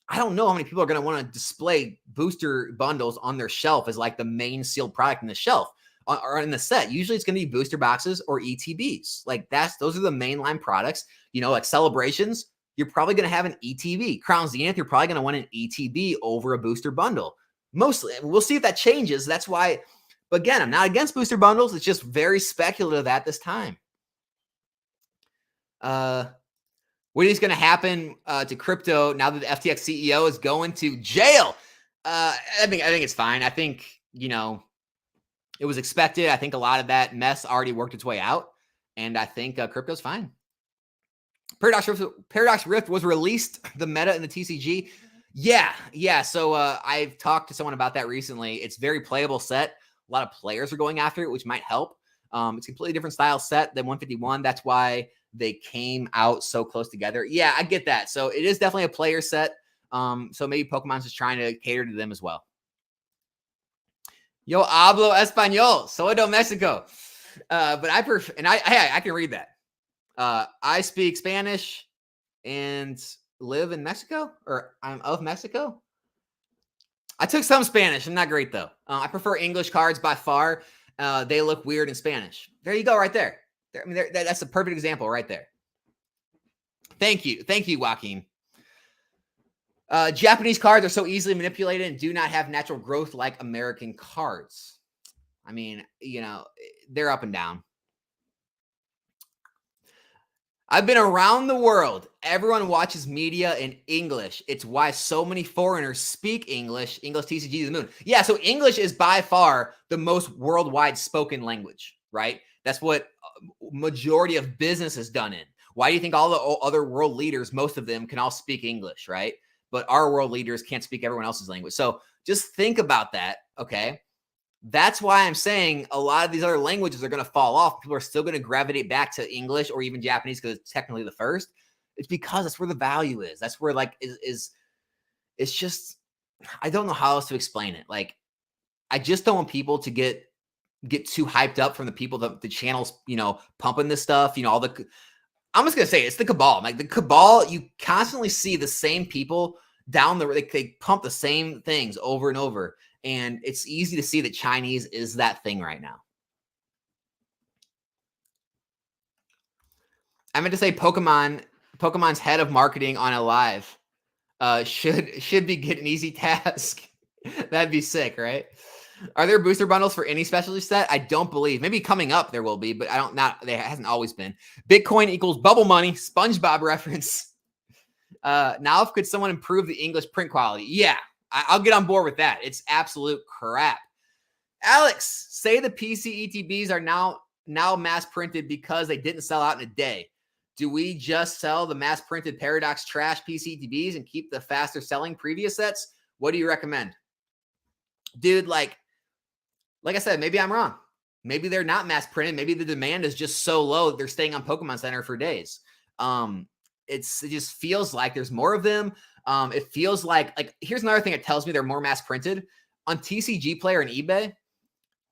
I don't know how many people are going to want to display booster bundles on their shelf as like the main sealed product in the shelf or in the set. Usually it's going to be booster boxes or ETBs. Like those are the mainline products, like celebrations. You're probably going to have an ETB. Crown Zenith, you're probably going to want an ETB over a booster bundle. Mostly. We'll see if that changes. That's why, but again, I'm not against booster bundles. It's just very speculative at this time. What is going to happen to crypto now that the FTX CEO is going to jail? I think it's fine. I think, it was expected. I think a lot of that mess already worked its way out, and I think crypto's fine. Paradox Rift was released, the meta and the TCG. Yeah. So I've talked to someone about that recently. It's very playable set. A lot of players are going after it, which might help. It's a completely different style set than 151. That's why they came out so close together. Yeah, I get that. So it is definitely a player set. So maybe Pokemon's just trying to cater to them as well. Yo hablo español, soy de Mexico. But I can read that. I speak Spanish and live in Mexico, or I'm of Mexico. I took some Spanish. I'm not great though. I prefer English cards by far. They look weird in Spanish. There you go, right there. I mean, that's a perfect example right there. Thank you, Joaquin. Japanese cards are so easily manipulated and do not have natural growth like American cards. I mean, they're up and down. I've been around the world. Everyone watches media in English. It's why so many foreigners speak English. English TCG to the moon. Yeah, so English is by far the most worldwide spoken language, right? That's what majority of business is done in. Why do you think all the other world leaders, most of them can all speak English, right? But our world leaders can't speak everyone else's language. So just think about that, okay? That's why I'm saying a lot of these other languages are going to fall off. People are still going to gravitate back to English or even Japanese because it's technically the first. It's because that's where the value is. That's where it's just, I don't know how else to explain it. Like, I just don't want people to get too hyped up from the people, the channels, pumping this stuff, all the I'm just gonna say it's the cabal. Like the cabal, you constantly see the same people down the. They pump the same things over and over, and it's easy to see that Chinese is that thing right now. I meant to say Pokemon's head of marketing on a live should be get an easy task. That'd be sick, right? Are there booster bundles for any specialty set? I don't believe. Maybe coming up there will be, but I don't. Not there hasn't always been. Bitcoin equals bubble money. SpongeBob reference. Now, could someone improve the English print quality? Yeah, I'll get on board with that. It's absolute crap. Alex, say the PC ETBs are now mass printed because they didn't sell out in a day. Do we just sell the mass printed Paradox trash PC ETBs and keep the faster selling previous sets? What do you recommend? Dude, like I said, maybe I'm wrong. Maybe they're not mass printed. Maybe the demand is just so low that they're staying on Pokemon Center for days. It just feels like there's more of them. It feels like here's another thing that tells me they're more mass printed. On TCG Player and eBay,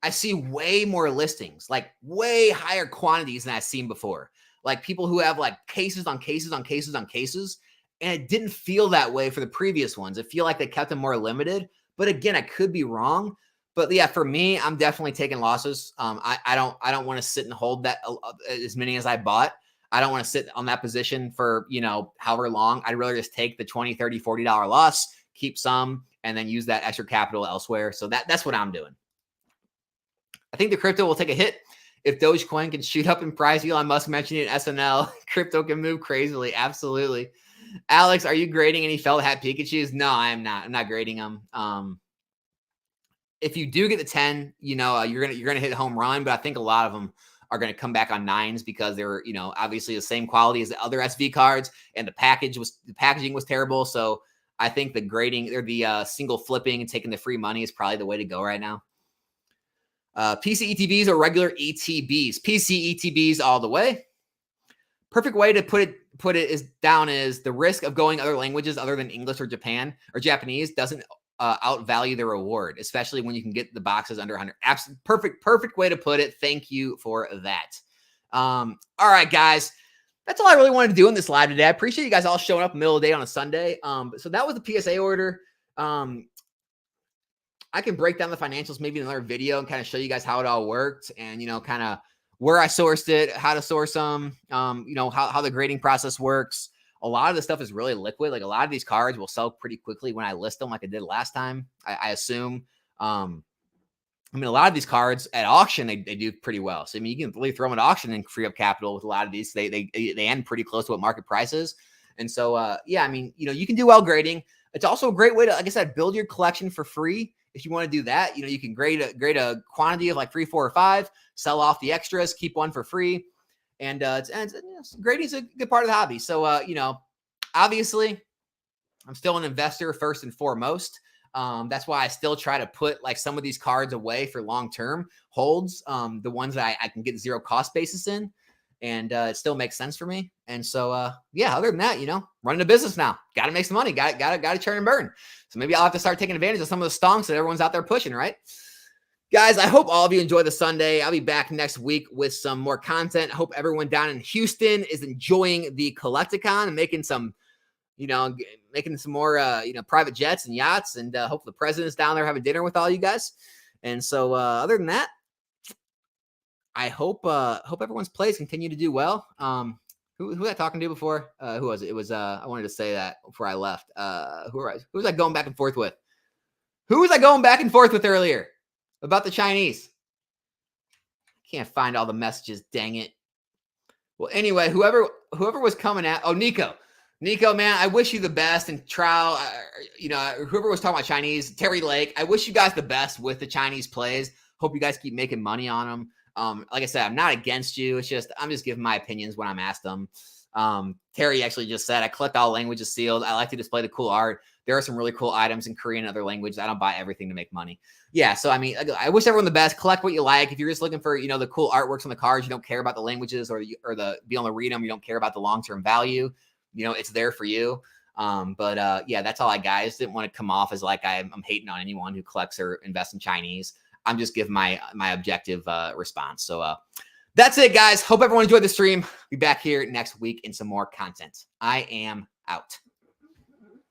I see way more listings, like way higher quantities than I've seen before. Like people who have like cases on cases on cases on cases. And it didn't feel that way for the previous ones. I feel like they kept them more limited. But again, I could be wrong. But yeah, for me, I'm definitely taking losses. I don't want to sit and hold that as many as I bought. I don't want to sit on that position for, however long. I'd rather just take the $20, $30, $40 loss, keep some, and then use that extra capital elsewhere. So that's what I'm doing. I think the crypto will take a hit. If Dogecoin can shoot up in price, Elon Musk mentioned it in SNL, crypto can move crazily. Absolutely. Alex, are you grading any felt hat Pikachus? No, I'm not. I'm not grading them. If you do get the 10, you're gonna hit a home run, but I think a lot of them are going to come back on 9s because they're, obviously the same quality as the other SV cards, and the packaging was terrible. So I think the grading or the single flipping and taking the free money is probably the way to go right now. PC ETBs or regular ETBs? PC ETBs all the way. Perfect way to put it is the risk of going other languages other than English or Japanese doesn't outvalue the reward, especially when you can get the boxes under 100. Absolutely perfect way to put it. Thank you for that. All right, guys. That's all I really wanted to do in this live today. I appreciate you guys all showing up in the middle of the day on a Sunday. So that was the PSA order. I can break down the financials maybe in another video and kind of show you guys how it all worked and, kind of where I sourced it, how to source them, how the grading process works. A lot of the stuff is really liquid. Like a lot of these cards will sell pretty quickly when I list them like I did last time, I assume. A lot of these cards at auction, they do pretty well. So, you can really throw them at auction and free up capital with a lot of these. They end pretty close to what market price is. And so, you can do well grading. It's also a great way to, like I said, build your collection for free. If you want to do that, you can grade a quantity of like 3, 4, or 5, sell off the extras, keep one for free. And grading is a good part of the hobby. So, obviously, I'm still an investor first and foremost. That's why I still try to put like some of these cards away for long-term holds, the ones that I can get 0 cost basis in. And it still makes sense for me. And so, other than that, running a business now, got to make some money, got to churn and burn. So maybe I'll have to start taking advantage of some of the stonks that everyone's out there pushing, right? Guys, I hope all of you enjoy the Sunday. I'll be back next week with some more content. I hope everyone down in Houston is enjoying the Collecticon and making some more, private jets and yachts. And hope the president's down there having dinner with all you guys. And so, other than that, I hope everyone's plays continue to do well. Who was I talking to before? Who was it? It was I wanted to say that before I left. Who was I going back and forth with? Who was I going back and forth with earlier about the Chinese? Can't find all the messages. Dang it. Well, anyway, whoever was coming at Nico, man, I wish you the best and trial. Whoever was talking about Chinese, Terry Lake, I wish you guys the best with the Chinese plays. Hope you guys keep making money on them. Like I said, I'm not against you. It's just, I'm just giving my opinions when I'm asked them. Terry actually just said, I collect all languages sealed. I like to display the cool art. There are some really cool items in Korean and other languages. I don't buy everything to make money. Yeah. So, I wish everyone the best. Collect what you like. If you're just looking for, the cool artworks on the cards, you don't care about the languages or be able to read them. You don't care about the long-term value. It's there for you. That's all I got. I just didn't want to come off as like I'm hating on anyone who collects or invests in Chinese. I'm just giving my objective response. So, That's it, guys. Hope everyone enjoyed the stream. Be back here next week in some more content. I am out.